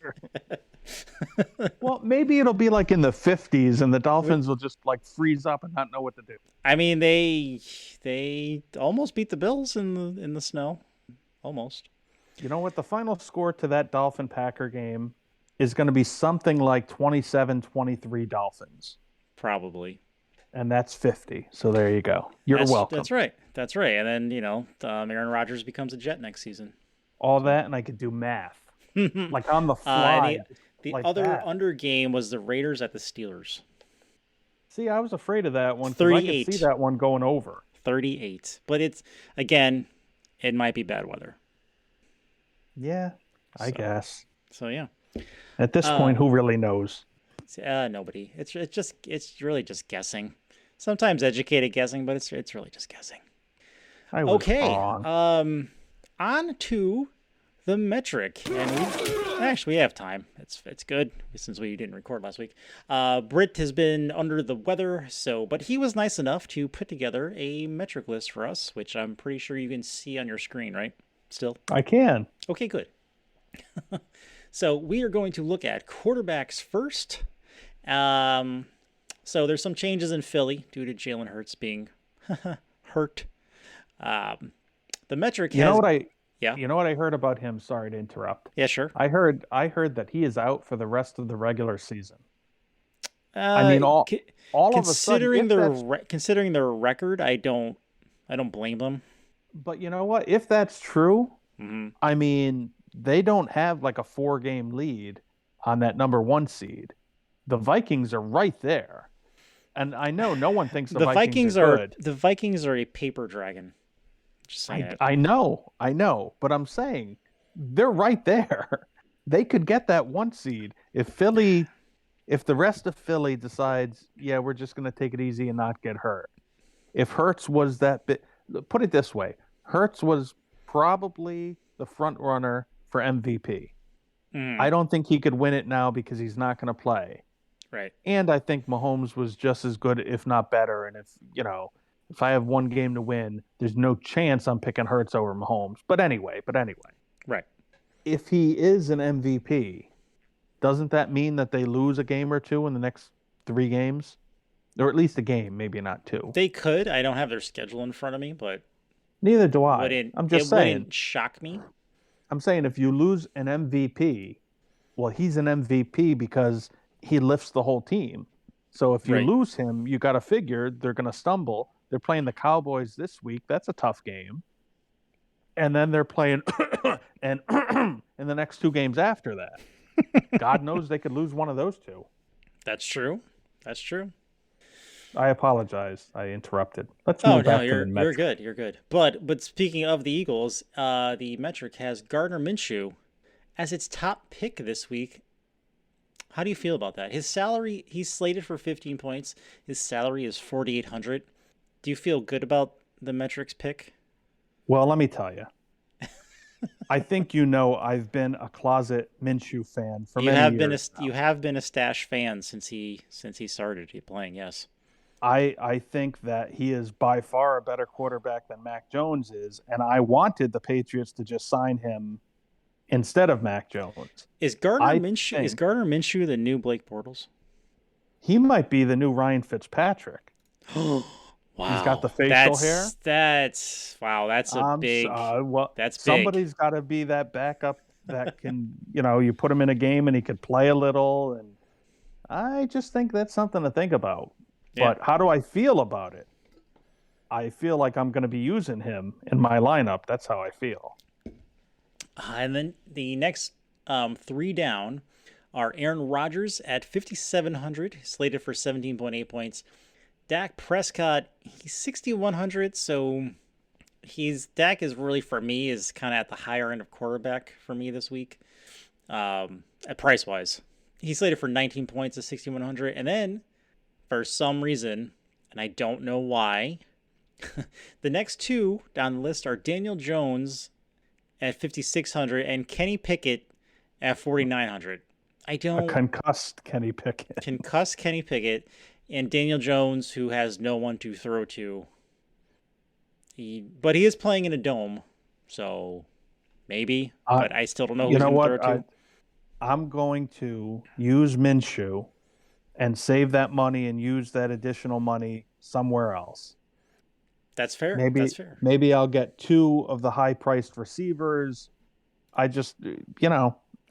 Well, maybe it'll be like in the 50s, and the Dolphins will just like freeze up and not know what to do. I mean, they almost beat the Bills in the snow, almost. You know what? The final score to that Dolphin Packer game is going to be something like 27-23 Dolphins. Probably. And that's 50. So there you go. You're welcome. That's right. That's right. And then, Aaron Rodgers becomes a Jet next season. All that, and I could do math. Like on the fly. The like other that. under game was the Raiders at the Steelers. See, I was afraid of that one. 38. I could see that one going over. 38. But it's, again, it might be bad weather. Yeah, I guess. So, yeah. At this point, who really knows? Nobody. It's really just guessing. Sometimes educated guessing, but it's really just guessing. I was wrong. On to the metric, and we have time. It's good since we didn't record last week. Britt has been under the weather, but he was nice enough to put together a metric list for us, which I'm pretty sure you can see on your screen, right? Still? I can. Okay, good. So we are going to look at quarterbacks first. So there's some changes in Philly due to Jalen Hurts being hurt. The metric has... You know what I... Yeah. You know what I heard about him? Sorry to interrupt. Yeah, sure. I heard that he is out for the rest of the regular season. I mean, all of a sudden, considering their record, I don't blame them. But you know what? If that's true, I mean, they don't have like a 4-game lead on that number 1 seed. The Vikings are right there, and I know no one thinks the Vikings are good. The Vikings are a paper dragon. I know, but I'm saying they're right there. They could get that 1 seed if the rest of Philly decides, yeah, we're just going to take it easy and not get hurt. If Hurts was that bit, put it this way, Hurts was probably the front runner for MVP. I don't think he could win it now because he's not going to play. Right. And I think Mahomes was just as good, if not better. And if I have 1 game to win, there's no chance I'm picking Hurts over Mahomes. But anyway. Right. If he is an MVP, doesn't that mean that they lose a game or 2 in the next 3 games? or at least a game, maybe not two. They could. I don't have their schedule in front of me, but Neither do I. wouldn't I'm it just saying. wouldn't shock me. I'm saying if you lose an MVP, well, he's an MVP because he lifts the whole team. So if you Right. lose him, you got to figure they're going to stumble. They're playing the Cowboys this week. That's a tough game. And then they're playing and in the next two games after that. God knows they could lose one of those two. That's true. That's true. I apologize. I interrupted. Let's Oh move no, back to the you're metric. good. You're good. But speaking of the Eagles, the metric has Gardner Minshew as its top pick this week. How do you feel about that? His salary, he's slated for 15 points. His salary is 4,800. Do you feel good about the metrics pick? Well, let me tell you. I think you know I've been a closet Minshew fan for many years now. You have been a Stash fan since he started playing. Yes. I think that he is by far a better quarterback than Mac Jones is, and I wanted the Patriots to just sign him instead of Mac Jones. Is I Gardner Minshew the new Blake Bortles? he might be the new Ryan Fitzpatrick. Wow. He's got the facial hair. That's wow, that's a big Well, that's big. somebody's got to be that backup that can, you put him in a game and he could play a little, and I just think that's something to think about. Yeah. But how do I feel about it? I feel like I'm going to be using him in my lineup. That's how I feel. And then the next three down are Aaron Rodgers at 5,700, slated for 17.8 points. Dak Prescott, he's 6,100, so Dak is really, for me, is kind of at the higher end of quarterback for me this week, at price wise. He's slated for 19 points at 6,100, and then for some reason, and I don't know why, the next two down the list are Daniel Jones at 5,600 and Kenny Pickett at 4,900. I don't A concussed Kenny Pickett. concuss Kenny Pickett and Daniel Jones, who has no one to throw to. But he is playing in a dome, so maybe. But I still don't know who he's going to throw to. I'm going to use Minshew and save that money and use that additional money somewhere else. That's fair. Maybe That's fair. Maybe I'll get two of the high-priced receivers. I just,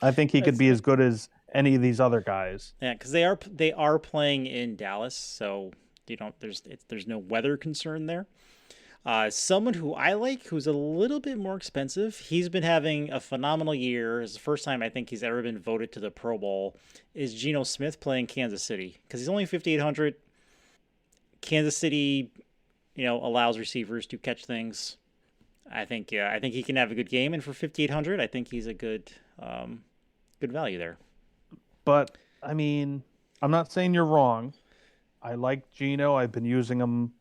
I think he could be as good as any of these other guys. Yeah, because they are playing in Dallas, so there's no weather concern there. Someone who I like, who's a little bit more expensive, he's been having a phenomenal year. It's the first time I think he's ever been voted to the Pro Bowl, is Geno Smith playing Kansas City. Because he's only 5,800. Kansas City, allows receivers to catch things. I think he can have a good game. And for 5,800, I think he's a good value there. But, I mean, I'm not saying you're wrong. I like Geno. I've been using him.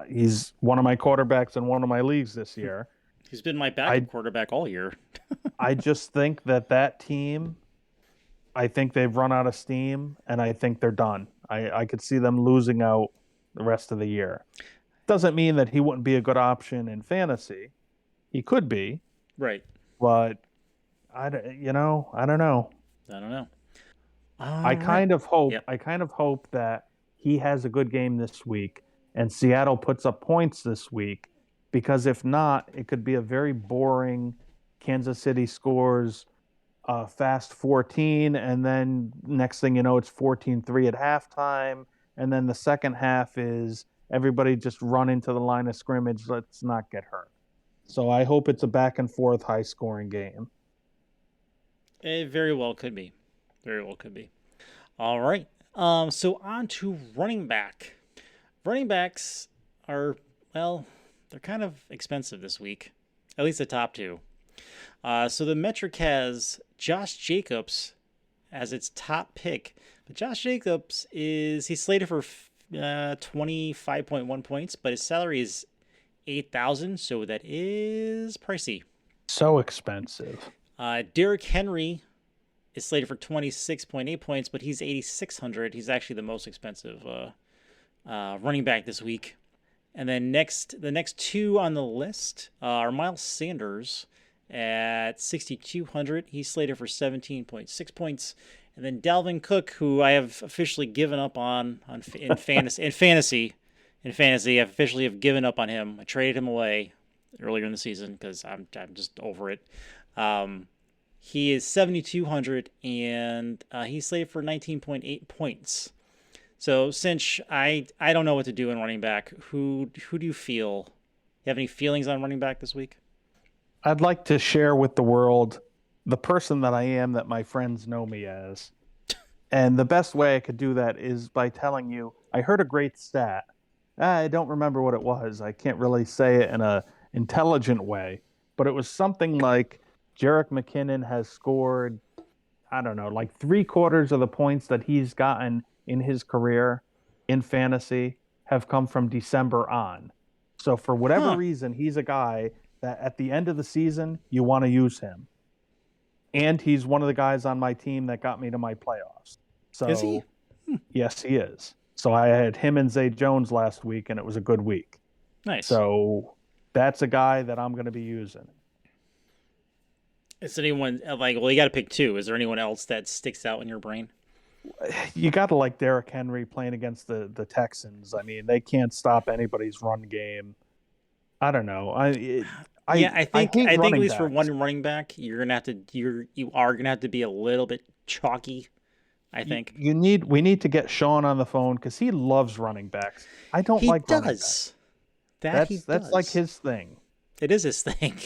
He's one of my quarterbacks in one of my leagues this year. He's been my backup quarterback all year. I just think that team, I think they've run out of steam, and I think they're done. I could see them losing out the rest of the year. Doesn't mean that he wouldn't be a good option in fantasy. He could be. Right. But, I don't know. I don't know. I kind of hope that he has a good game this week and Seattle puts up points this week, because if not, it could be a very boring Kansas City scores fast 14, and then next thing you know, it's 14-3 at halftime, and then the second half is everybody just run into the line of scrimmage, let's not get hurt. So I hope it's a back and forth high scoring game. It very well could be. Very well could be. All right. So on to running back. Running backs are, they're kind of expensive this week. At least the top two. So the metric has Josh Jacobs as its top pick. But Josh Jacobs he's slated for 25.1 points, but his salary is 8,000, so that is pricey. So expensive. Derrick Henry is slated for 26.8 points, but he's 8,600. He's actually the most expensive running back this week. And then the next two on the list are Miles Sanders at 6,200. He's slated for 17.6 points. And then Dalvin Cook, who I have officially given up on in fantasy, I officially have given up on him. I traded him away earlier in the season because I'm just over it. He is 7,200 and he's slated for 19.8 points. So Sinch, I don't know what to do in running back. Who do you feel? You have any feelings on running back this week? I'd like to share with the world the person that I am that my friends know me as. And the best way I could do that is by telling you, I heard a great stat. I don't remember what it was. I can't really say it in a intelligent way, but it was something like Jerick McKinnon has scored, I don't know, like 3/4 of the points that he's gotten in his career in fantasy have come from December on. So for whatever reason, he's a guy that at the end of the season, you want to use him. And he's one of the guys on my team that got me to my playoffs. So, is he? Yes, he is. So I had him and Zay Jones last week, and it was a good week. Nice. So that's a guy that I'm going to be using. Is anyone well? You got to pick two. Is there anyone else that sticks out in your brain? You got to like Derrick Henry playing against the Texans. I mean, they can't stop anybody's run game. I don't know. I think at least for one running back, you are gonna have to be a little bit chalky. I think we need to get Sean on the phone because he loves running backs. I don't like running backs. That's like his thing. It is his thing.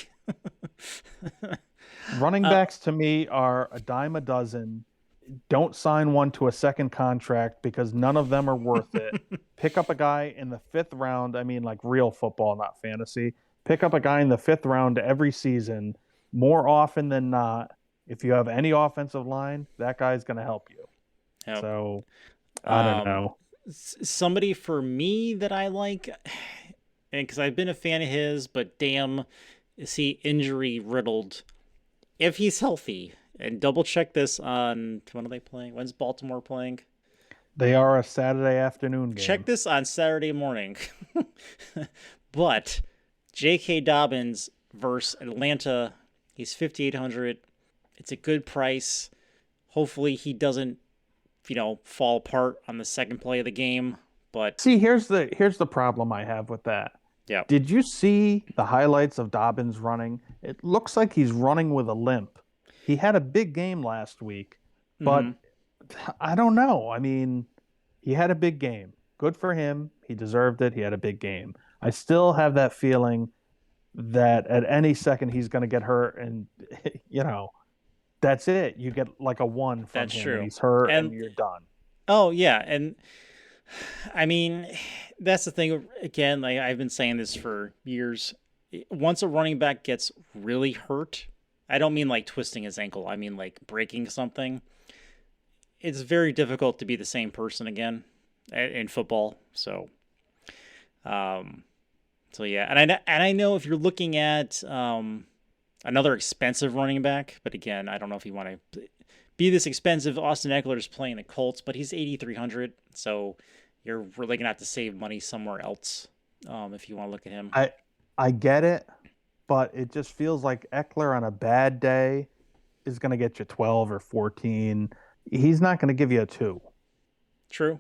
Running backs to me are a dime a dozen. Don't sign one to a second contract because none of them are worth it. Pick up a guy in the 5th round. I mean, like real football, not fantasy. Pick up a guy in the 5th round every season. More often than not, if you have any offensive line, that guy's going to help you. Yep. So, I don't know. Somebody for me that I like, and because I've been a fan of his, but damn, is he injury riddled? If he's healthy, and double check this on, when are they playing? When's Baltimore playing? They are a Saturday afternoon game. Check this on Saturday morning. But J.K. Dobbins versus Atlanta, he's 5,800. It's a good price. Hopefully he doesn't, fall apart on the second play of the game. But see, here's the problem I have with that. Yeah. Did you see the highlights of Dobbins running? It looks like he's running with a limp. He had a big game last week, but I don't know. I mean, he had a big game. Good for him. He deserved it. He had a big game. I still have that feeling that at any second he's going to get hurt, and that's it. You get like a 1 from that's him. True. And he's hurt, and you're done. Oh yeah, and I mean, that's the thing. Again, like I've been saying this for years. Once a running back gets really hurt, I don't mean like twisting his ankle. I mean like breaking something. It's very difficult to be the same person again in football. So yeah, and I know if you're looking at another expensive running back, but again, I don't know if you want to be this expensive. Austin Eckler's playing the Colts, but he's 8,300, so you're really gonna have to save money somewhere else if you want to look at him. I get it, but it just feels like Eckler on a bad day is going to get you 12 or 14. He's not going to give you a 2. True.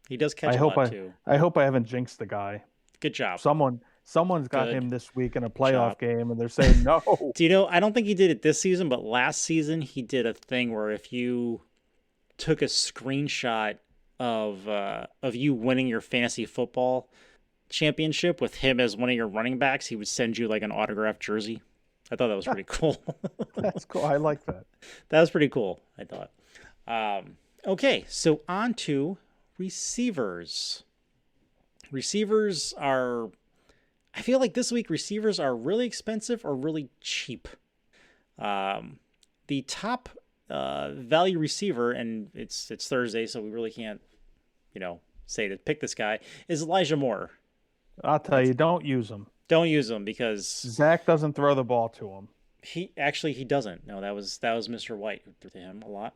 He does catch a lot too. I hope I haven't jinxed the guy. Good job. Someone's got him this week in a playoff game, and they're saying no. Do you know, I don't think he did it this season, but last season he did a thing where if you took a screenshot of you winning your fantasy football championship with him as one of your running backs, he would send you like an autographed jersey. I thought that was pretty cool. That's cool. I like that. That was pretty cool, I thought. Okay, so on to receivers. Receivers are, I feel like this week receivers are really expensive or really cheap. The top value receiver, and it's Thursday, so we really can't, say to pick this guy, is Elijah Moore. I'll tell you, don't use him. Don't use him because Zach doesn't throw the ball to him. He doesn't. No, that was Mr. White who threw to him a lot.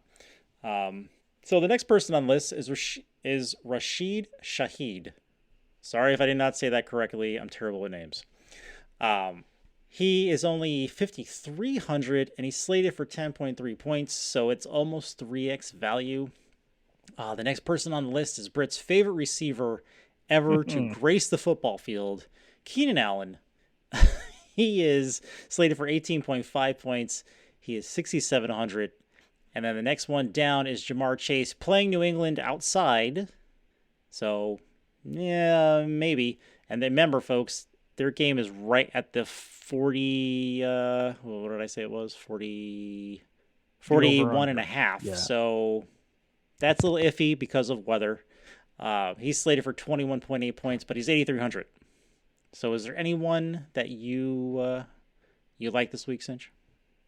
So the next person on the list is Rashid Shaheed. Sorry if I did not say that correctly. I'm terrible with names. He is only 5,300 and he's slated for 10.3 points, so it's almost 3x value. The next person on the list is Britt's favorite receiver ever to grace the football field, Keenan Allen. He is slated for 18.5 points. He is 6,700. And then the next one down is Jamar Chase playing New England outside. So, yeah, maybe. And then remember, folks, their game is right at the 40, what did I say it was? 41 and a half. Yeah. So that's a little iffy because of weather. He's slated for 21.8 points, but he's 8,300. So is there anyone that you like this week, Sinch,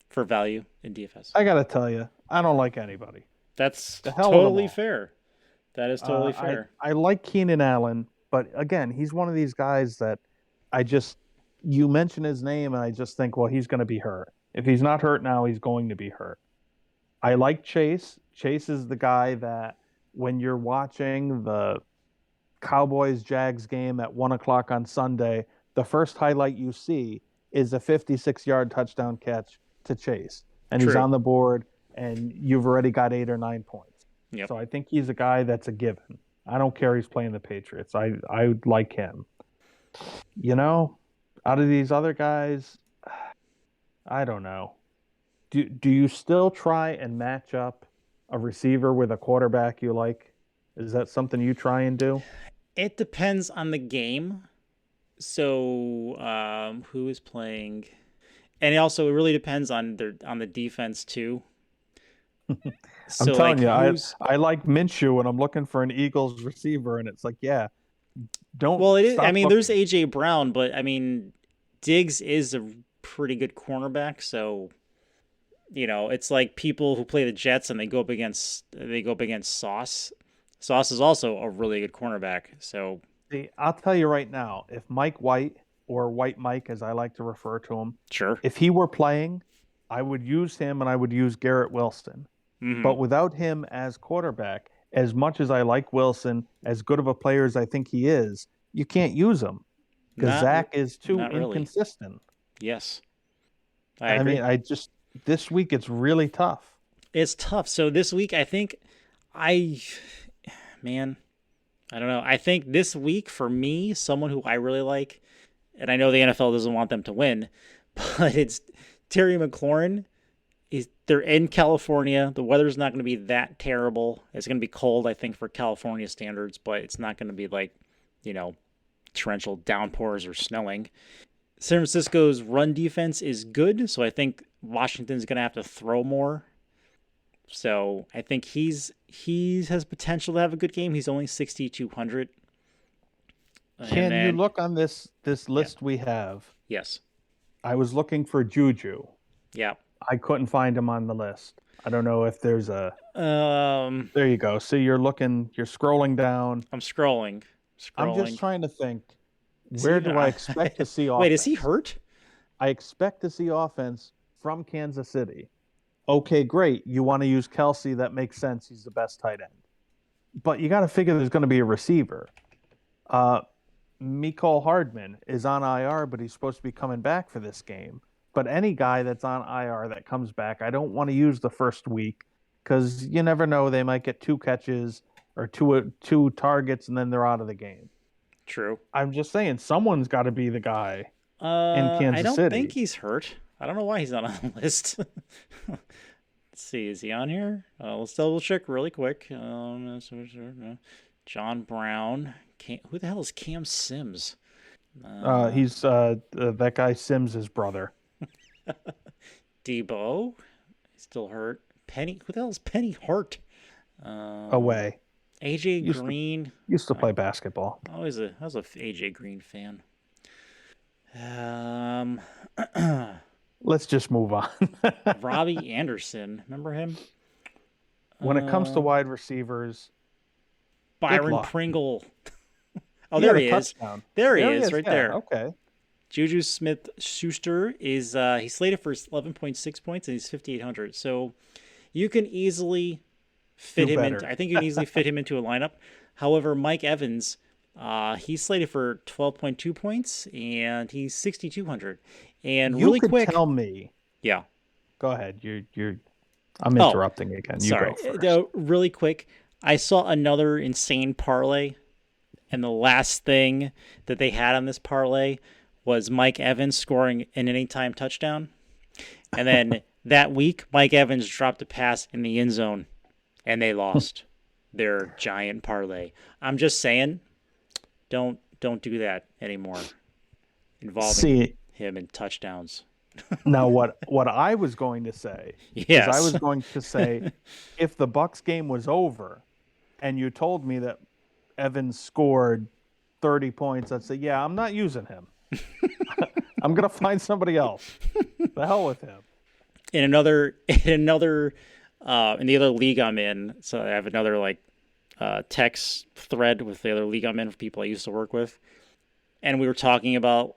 for value in DFS? I got to tell you, I don't like anybody. That's totally fair. That is totally fair. I like Keenan Allen, but again, he's one of these guys that you mention his name and I just think, well, he's going to be hurt. If he's not hurt now, he's going to be hurt. I like Chase. Chase is the guy that when you're watching the Cowboys-Jags game at 1 o'clock on Sunday, the first highlight you see is a 56-yard touchdown catch to Chase. And He's on the board, and you've already got 8 or 9 points. Yep. So I think he's a guy that's a given. I don't care he's playing the Patriots. I like him. Out of these other guys, I don't know. Do you still try and match up a receiver with a quarterback you like? Is that something you try and do? It depends on the game. So who is playing? And also, it really depends on the defense too. So I'm telling you, I like Minshew, and I'm looking for an Eagles receiver, and it's like, yeah, don't. Well, it is. I mean, there's AJ Brown, but I mean, Diggs is a pretty good cornerback. So, it's like people who play the Jets and they go up against Sauce. Sauce is also a really good cornerback. So, see, I'll tell you right now, if Mike White, or White Mike, as I like to refer to him, sure, if he were playing, I would use him and I would use Garrett Wilson. Mm-hmm. But without him as quarterback, as much as I like Wilson, as good of a player as I think he is, you can't use him because Zach is too inconsistent. Really. Yes. I mean, this week it's really tough. It's tough. So this week, I think I don't know. I think this week for me, someone who I really like, and I know the NFL doesn't want them to win, but it's Terry McLaurin. They're in California. The weather's not going to be that terrible. It's going to be cold, I think, for California standards, but it's not going to be like, torrential downpours or snowing. San Francisco's run defense is good, so I think Washington's going to have to throw more. So I think he has potential to have a good game. He's only 6,200. Can you look on this list we have? Yes. I was looking for Juju. Yeah. I couldn't find him on the list. I don't know if there's a. There you go. So you're scrolling down. I'm scrolling. I'm just trying to think. Where do I expect to see offense? Wait, is he hurt? I expect to see offense from Kansas City. Okay, great. You want to use Kelsey? That makes sense. He's the best tight end. But you got to figure there's going to be a receiver. Mecole Hardman is on IR, but he's supposed to be coming back for this game. But any guy that's on IR that comes back, I don't want to use the first week because you never know. They might get 2 catches or two targets, and then they're out of the game. True. I'm just saying someone's got to be the guy in Kansas City. I don't think he's hurt. I don't know why he's not on the list. Let's see. Is he on here? Let's double check really quick. John Brown. Who the hell is Cam Sims? He's that guy Sims' brother. Debo. He's still hurt. Penny. Who the hell is Penny Hart? Away. AJ Green. Used to play basketball. I was a AJ Green fan. Let's just move on. Robbie Anderson. Remember him? When it comes to wide receivers, Byron Pringle. Oh, there he is. There he is, right there. Okay. Juju Smith-Schuster is he's slated for 11.6 points and he's 5,800. So you can easily fit him into. I think you can easily fit him into a lineup. However, Mike Evans, he's slated for 12.2 points and he's 6,200. And You really could quick, tell me. yeah. Go ahead. You're. I'm Oh, interrupting again. You sorry. go first. Really quick, I saw another insane parlay, and the last thing that they had on this parlay was Mike Evans scoring an anytime touchdown. And then that week, Mike Evans dropped a pass in the end zone, and they lost their giant parlay. I'm just saying, don't do that anymore, involving See, him in touchdowns. now what I was going to say is I Yes. was going to say if the Bucks game was over and you told me that Evans scored 30 points, I'd say, yeah, I'm not using him. I'm gonna find somebody else. The hell with him. In the other league I'm in, so I have another text thread with the other league I'm in for people I used to work with, and we were talking about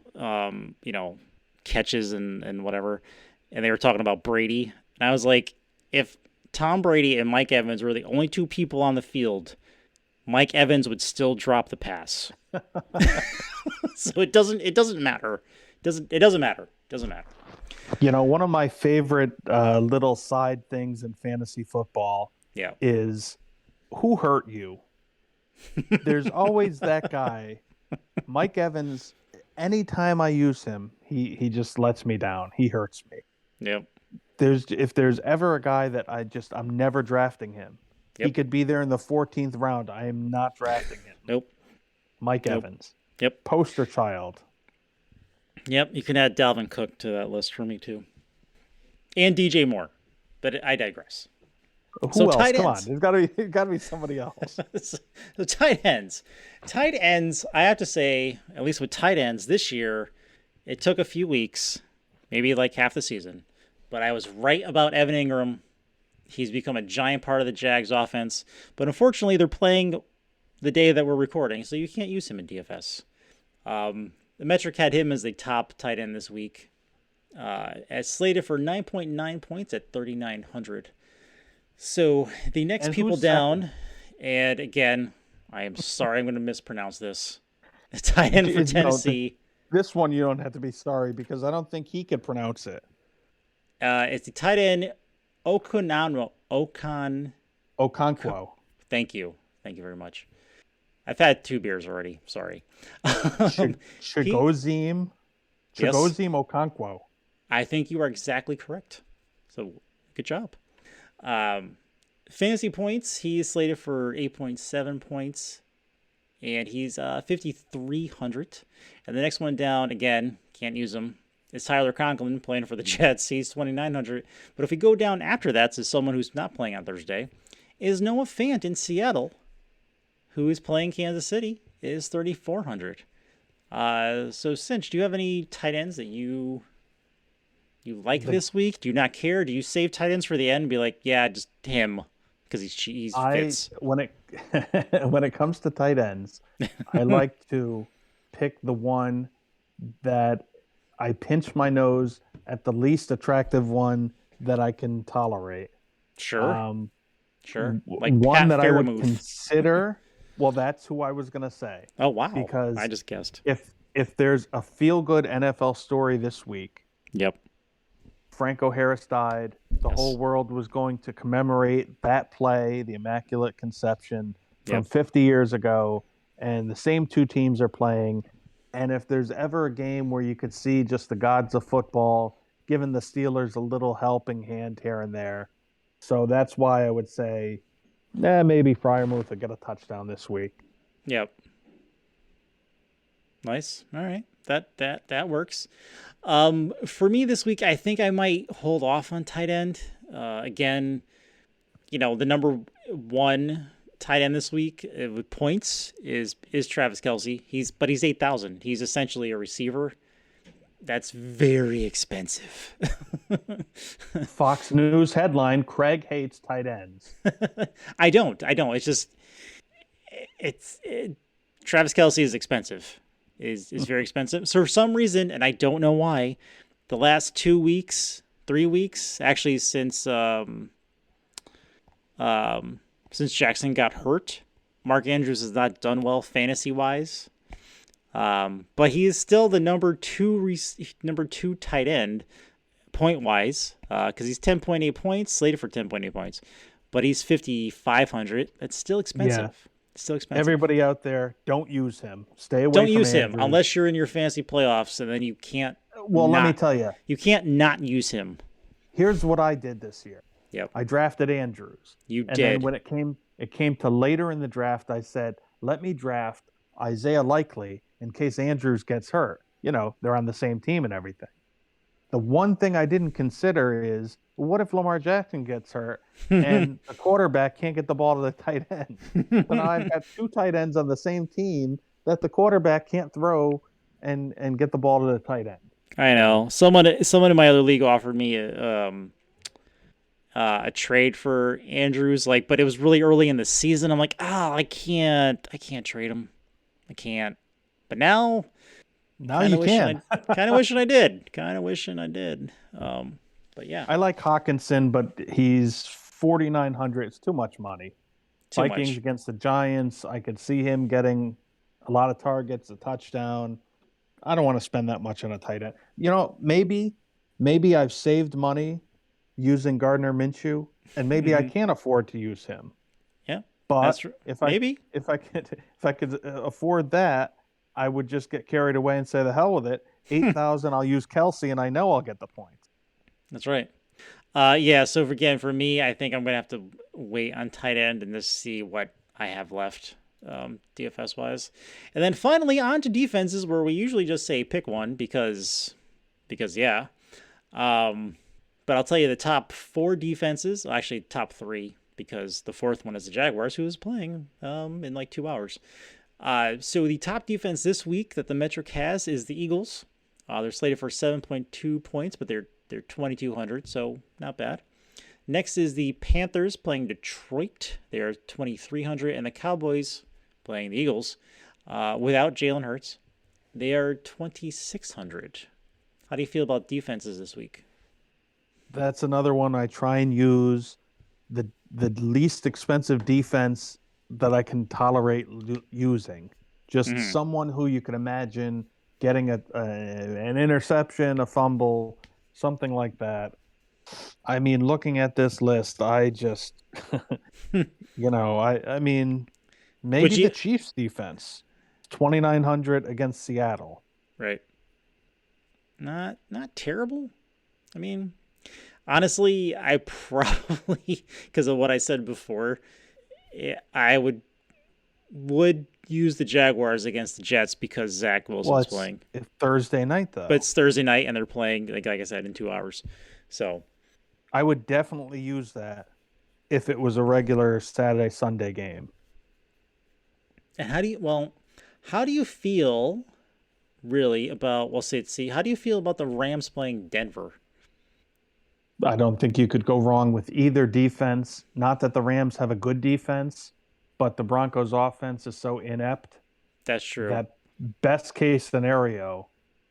catches and whatever, and they were talking about Brady, and I was like, if Tom Brady and Mike Evans were the only two people on the field, Mike Evans would still drop the pass. So it doesn't matter. It doesn't matter. One of my favorite little side things in fantasy football Yeah. is who hurt you. There's always that guy, Mike Evans. Anytime I use him, he just lets me down. He hurts me. Yep. If there's ever a guy that I'm never drafting him. Yep. He could be there in the 14th round. I am not drafting him. Nope. Mike Evans. Yep. Poster child. Yep. You can add Dalvin Cook to that list for me too, and DJ Moore, but I digress. Who So else? tight Come ends. on, there's got to be somebody else. So tight ends. I have to say, at least with tight ends this year, it took a few weeks, maybe like half the season, but I was right about Evan Ingram. He's become a giant part of the Jags offense, but unfortunately they're playing the day that we're recording, so you can't use him in DFS. The metric had him as the top tight end this week, as slated for 9.9 points at 3,900. So the next people down, and again, I am sorry, I'm going to mispronounce this. The tight end for Tennessee. This one you don't have to be sorry because I don't think he could pronounce it. It's the tight end Okonkwo. Thank you very much. I've had 2 beers already. Sorry. Chigoziem Okonkwo. I think you are exactly correct. So good job. Fantasy points, he's slated for 8.7 points, and he's 5,300. And the next one down, again, can't use him, is Tyler Conklin playing for the Jets. He's 2,900. But if we go down after that to someone who's not playing on Thursday, is Noah Fant in Seattle, who is playing Kansas City, is 3,400. So, Sinch, do you have any tight ends that you like this week? Do you not care? Do you save tight ends for the end and be like, yeah, just him because he's fits? When it comes to tight ends, I like to pick the one that I pinch my nose at, the least attractive one that I can tolerate. Sure. Like one Pat that I would Fairmouth. Consider. Well, that's who I was going to say. Oh, wow. Because I just guessed. If there's a feel-good NFL story this week, yep, Franco Harris died. The whole world was going to commemorate that play, the Immaculate Conception, from 50 years ago, and the same two teams are playing. And if there's ever a game where you could see just the gods of football giving the Steelers a little helping hand here and there. So that's why I would say, maybe Freiermuth will get a touchdown this week. Yep. Nice. All right. That works. For me this week, I think I might hold off on tight end. Again, the number one tight end this week with points is Travis Kelce. He's 8,000. He's essentially a receiver. That's very expensive. Fox News headline: Craig hates tight ends. I don't. It's just Travis Kelce is expensive. Is very expensive. So for some reason, and I don't know why, the last 3 weeks, actually since Jackson got hurt, Mark Andrews has not done well fantasy wise. But he is still the number two tight end point wise, because he's 10.8 points, slated for 10.8 points, but he's 5,500. That's still Yeah. expensive. Still expensive. Everybody out there, don't use him. Stay away Don't from use him Andrews. unless you're in your fantasy playoffs, and then you can't. Well, let me tell you. You can't not use him. Here's what I did this year. Yep. I drafted Andrews. You and did. Then when it came to later in the draft, I said, let me draft Isaiah Likely in case Andrews gets hurt. They're on the same team and everything. The one thing I didn't consider is, what if Lamar Jackson gets hurt and the quarterback can't get the ball to the tight end? So now I've got two tight ends on the same team that the quarterback can't throw and get the ball to the tight end. I know. Someone in my other league offered me a trade for Andrews, but it was really early in the season. I'm like, I can't trade him. I can't. But now you can. Kind of wishing I did. But yeah. I like Hawkinson, but he's 4,900. It's too much money. Vikings against the Giants. I could see him getting a lot of targets, a touchdown. I don't want to spend that much on a tight end. Maybe I've saved money using Gardner Minshew, and maybe I can't afford to use him. Yeah, but if I could afford that, I would just get carried away and say the hell with it. 8,000, I'll use Kelsey, and I know I'll get the points. That's right. Yeah. So again, for me, I think I'm gonna have to wait on tight end and just see what I have left, DFS wise, and then finally on to defenses, where we usually just say pick one because yeah. But I'll tell you the top 4 defenses, actually top 3, because the 4th one is the Jaguars, who is playing in 2 hours. So the top defense this week that the metric has is the Eagles. They're slated for 7.2 points, but they're 2,200, so not bad. Next is the Panthers playing Detroit. They are 2,300, and the Cowboys playing the Eagles without Jalen Hurts. They are 2,600. How do you feel about defenses this week? That's another one I try and use the least expensive defense that I can tolerate using. Just someone who you can imagine getting an interception, a fumble, something like that. I mean, looking at this list, I just, I mean, maybe the Chiefs defense, 2,900 against Seattle. Right. Not terrible. I mean, honestly, I probably, because of what I said before, I would use the Jaguars against the Jets because Zach Wilson's playing. It's Thursday night, though. But it's Thursday night, and they're playing, like I said, in 2 hours. So I would definitely use that if it was a regular Saturday, Sunday game. And how do you feel really about, how do you feel about the Rams playing Denver? I don't think you could go wrong with either defense. Not that the Rams have a good defense, but the Broncos' offense is so inept. That's true. That best case scenario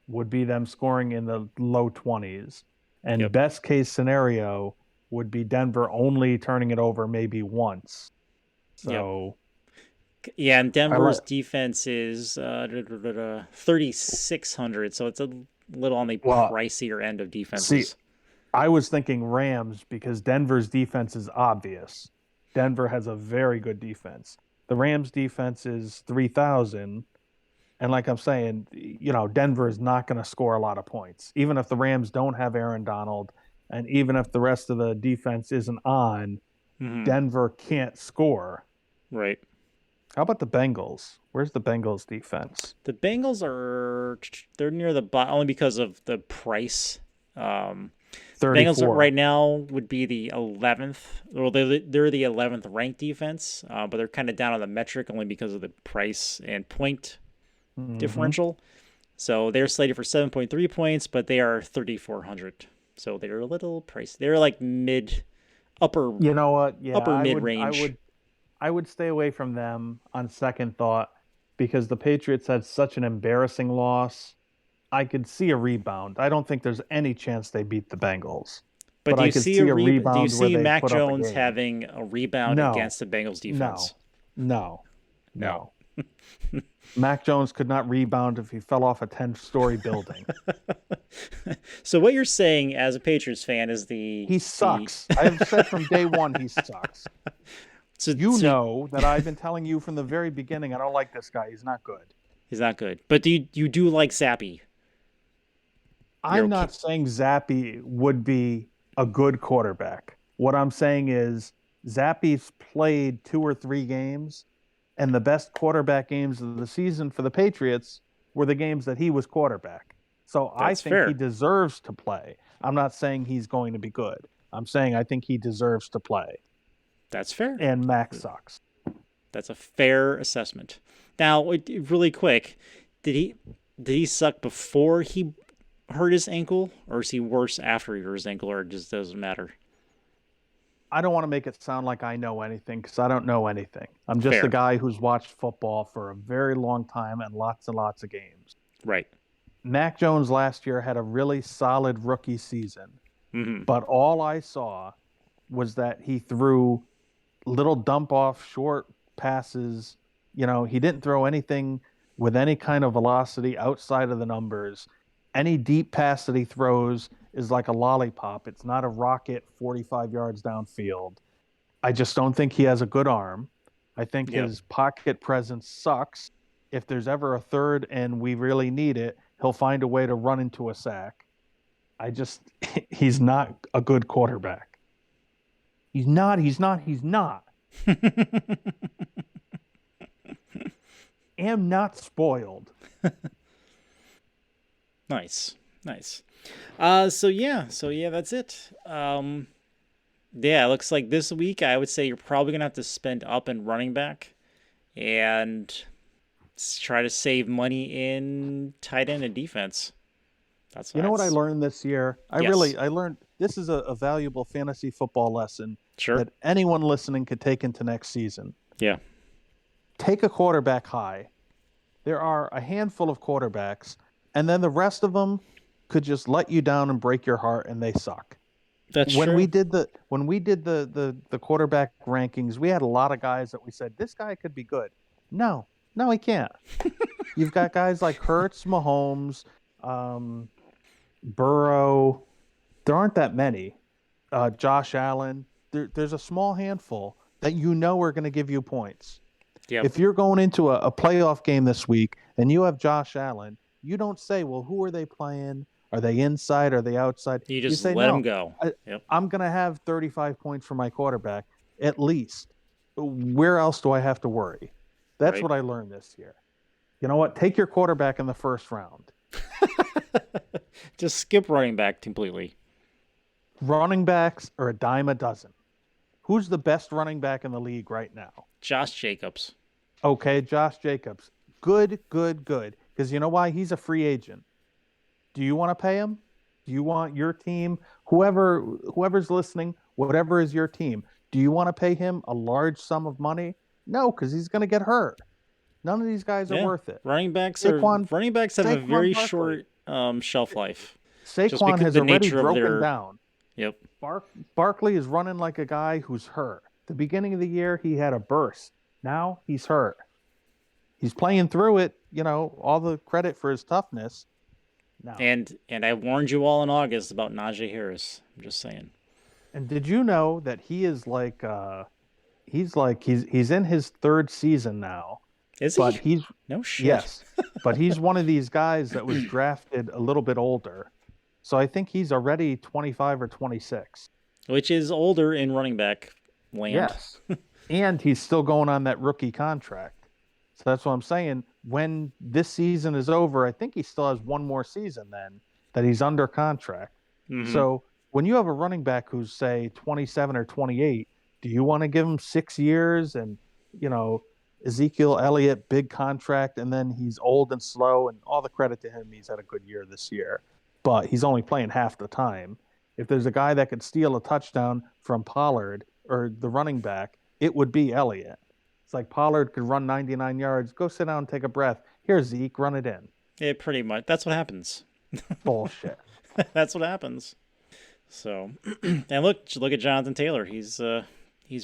would be them scoring in the low 20s. And best case scenario would be Denver only turning it over maybe once. So, yeah, and Denver's defense is 3,600, so it's a little on the pricier end of defenses. See, I was thinking Rams because Denver's defense is obvious. Denver has a very good defense. The Rams' defense is 3,000. And like I'm saying, Denver is not going to score a lot of points. Even if the Rams don't have Aaron Donald, and even if the rest of the defense isn't on, Denver can't score. Right. How about the Bengals? Where's the Bengals defense? The Bengals they're near the bottom only because of the price. 34. Bengals right now would be the 11th. Well, they're the 11th ranked defense, but they're kind of down on the metric only because of the price and point differential. So they're slated for 7.3 points, but they are 3,400. So they're a little pricey. They're like upper. You know what? Yeah, upper mid range. I would stay away from them on second thought because the Patriots had such an embarrassing loss. I could see a rebound. I don't think there's any chance they beat the Bengals. But do you see a rebound? Do you see Mac Jones having a rebound against the Bengals defense? No. Mac Jones could not rebound if he fell off a 10-story building. So what you're saying as a Patriots fan is the He sucks. I have said from day one he sucks. so, You so know that I've been telling you from the very beginning I don't like this guy. He's not good. he's not good. But you do like Zappy? You're I'm okay. not saying Zappy would be a good quarterback. What I'm saying is Zappy's played 2 or 3 games, and the best quarterback games of the season for the Patriots were the games that he was quarterback. So I That's think he fair. deserves to play. I'm not saying he's going to be good. I'm saying I think he deserves to play. That's fair. And Max sucks. That's a fair assessment. Now, really quick, did he did he suck before he hurt his ankle, or is he worse after he hurt his ankle, or it just doesn't matter? I don't want to make it sound like I know anything because I don't know anything. I'm just a Fair. guy who's watched football for a very long time and lots of games. Right. Mac Jones last year had a really solid rookie season, Hmm. but all I saw was that he threw little dump off short passes. He didn't throw anything with any kind of velocity outside of the numbers. Any deep pass that he throws is like a lollipop. It's not a rocket 45 yards downfield. I just don't think he has a good arm. I think Yep. his pocket presence sucks. If there's ever a third and we really need it, he'll find a way to run into a sack. He's not a good quarterback. He's not. Am not spoiled. Nice. Nice. So yeah, that's it. Yeah, it looks like this week I would say you're probably gonna have to spend up in running back and try to save money in tight end and defense. That's You know what I that's learned this year? yes. I learned this is a valuable fantasy football lesson Sure. that anyone listening could take into next season. Yeah. Take a quarterback high. There are a handful of quarterbacks, and then the rest of them could just let you down and break your heart, and they suck. That's When we true. did the quarterback rankings, we had a lot of guys that we said this guy could be good. No, no, he can't. You've got guys like Hurts, Mahomes, um, Burrow. There aren't that many. Josh Allen. There's a small handful that are going to give you points. Yep. If you're going into a playoff game this week and you have Josh Allen, you don't say, well, who are they playing? Are they inside? Are they outside? You You just say, let him no, go. I, Yep. I'm going to have 35 points for my quarterback at least. Where else do I have to worry? That's Right. what I learned this year. You know what? Take your quarterback in the first round. Just skip running back completely. Running backs are a dime a dozen. Who's the best running back in the league right now? Josh Jacobs. Okay, Josh Jacobs. Good, good, good. Because you know why? He's a free agent. Do you want to pay him? Do you want your team, whoever's listening, whatever is your team, do you want to pay him a large sum of money? No, because he's going to get hurt. None of these guys are Yeah. worth it. Running backs have a Saquon very Barkley. short shelf life. Just Saquon because has the already nature of broken their down. yep. Barkley is running like a guy who's hurt. The beginning of the year, he had a burst. Now he's hurt. He's playing through it, all the credit for his toughness. No. And I warned you all in August about Najee Harris. I'm just saying. And did you know that he is he's in his third season now, Is but he? No shit. yes, but he's one of these guys that was drafted a little bit older. So I think he's already 25 or 26. Which is older in running back land. Yes. And he's still going on that rookie contract. So that's what I'm saying. When this season is over, I think he still has one more season then that he's under contract. Mm-hmm. So when you have a running back who's, say, 27 or 28, do you want to give him 6 years and, Ezekiel Elliott, big contract, and then he's old and slow, and all the credit to him, he's had a good year this year. But he's only playing half the time. If there's a guy that could steal a touchdown from Pollard or the running back, it would be Elliott. It's like Pollard could run 99 yards. Go sit down and take a breath. Here, Zeke, run it in. It pretty much. That's what happens. Bullshit. That's what happens. So, and look at Jonathan Taylor. He's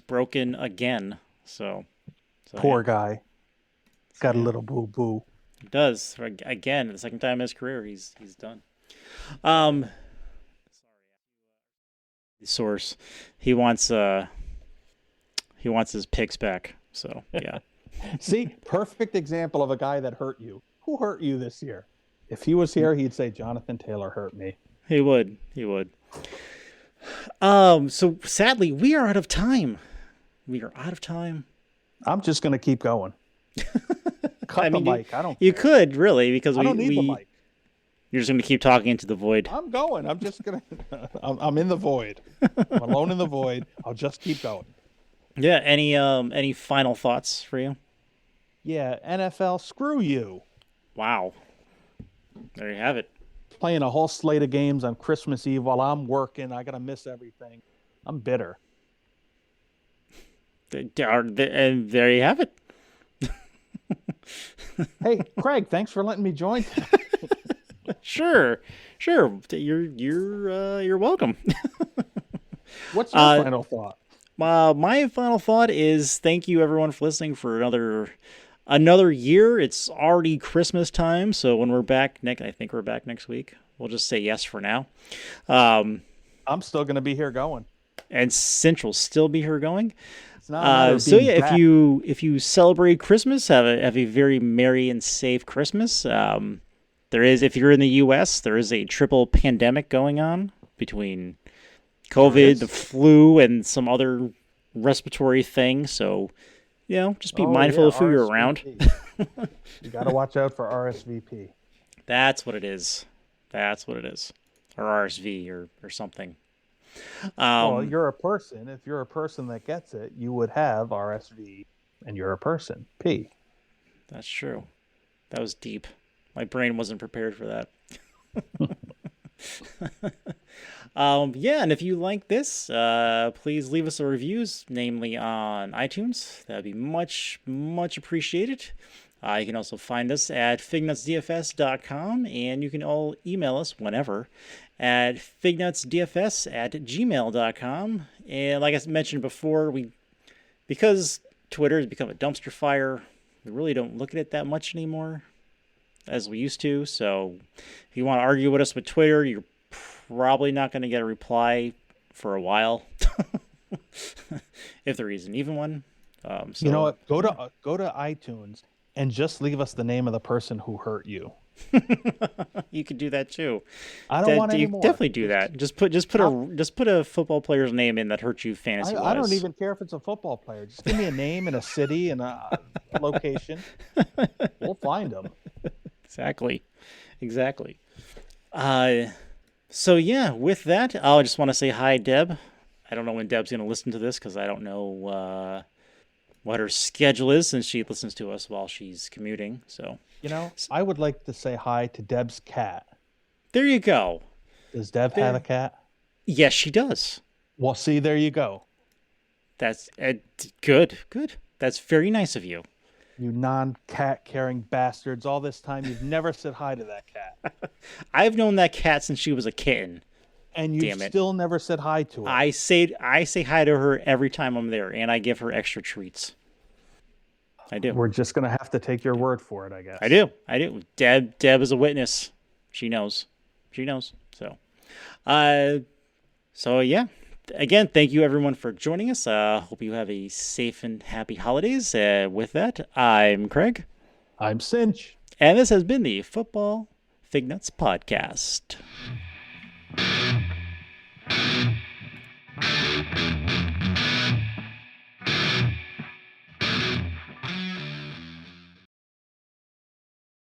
broken again. So Poor guy. Got a little boo-boo. He does. Again, the second time in his career, he's done. Um, source, he wants his picks back. So yeah. See, perfect example of a guy that hurt you. Who hurt you this year? If he was here, he'd say Jonathan Taylor hurt me. He would. So sadly, we are out of time. I'm just gonna keep going. Cut the mic. I don't. You could really, because I don't need the mic. You're just gonna keep talking into the void. I'm going. I'm just gonna. I'm in the void. I'm alone in the void. I'll just keep going. Yeah. Any final thoughts for you? Yeah. NFL. Screw you. Wow. There you have it. Playing a whole slate of games on Christmas Eve while I'm working. I gotta miss everything. I'm bitter. And there you have it. Hey, Craig, thanks for letting me join. Sure. You're welcome. What's your final thought? My final thought is thank you everyone for listening for another year. It's already Christmas time, so when we're back I think we're back next week. We'll just say yes for now. I'm still going to be here going, and Sinch will still be here going. It's not so yeah, back. if you celebrate Christmas, have a very merry and safe Christmas. There is, if you're in the U.S., there is a triple pandemic going on between COVID, the flu, and some other respiratory thing. So, just be mindful of who you're around. You got to watch out for RSVP. That's what it is. Or RSV or something. Well, you're a person. If you're a person that gets it, you would have RSV, and you're a person. P. That's true. That was deep. My brain wasn't prepared for that. And if you like this, please leave us a reviews, namely on iTunes. That'd be much, much appreciated. You can also find us at fignutsdfs.com, and you can all email us whenever at fignutsdfs@gmail.com. And like I mentioned before, because Twitter has become a dumpster fire, we really don't look at it that much anymore as we used to. So if you want to argue with us with Twitter, you're probably not going to get a reply for a while, if there is an even one. So, you know what? Go to iTunes and just leave us the name of the person who hurt you. You could do that too. I don't want any more. Definitely do that. Just put a football player's name in that hurts you fantasy wise. I don't even care if it's a football player. Just give me a name and a city and a location. We'll find them. Exactly. So yeah, with that, I just want to say hi, Deb. I don't know when Deb's going to listen to this because I don't know what her schedule is, since she listens to us while she's commuting. So I would like to say hi to Deb's cat. There you go. Does Deb have a cat? Yes, she does. Well, see, there you go. That's good. That's very nice of you. You non-cat caring bastards. All this time, you've never said hi to that cat. I've known that cat since she was a kitten. And you still never said hi to her. I say hi to her every time I'm there, and I give her extra treats. I do. We're just going to have to take your word for it, I guess. I do. Deb is a witness. She knows. So yeah. Again, thank you everyone for joining us. Hope you have a safe and happy holidays. With that, I'm Craig. I'm Sinch. And this has been the Football Fignuts Podcast.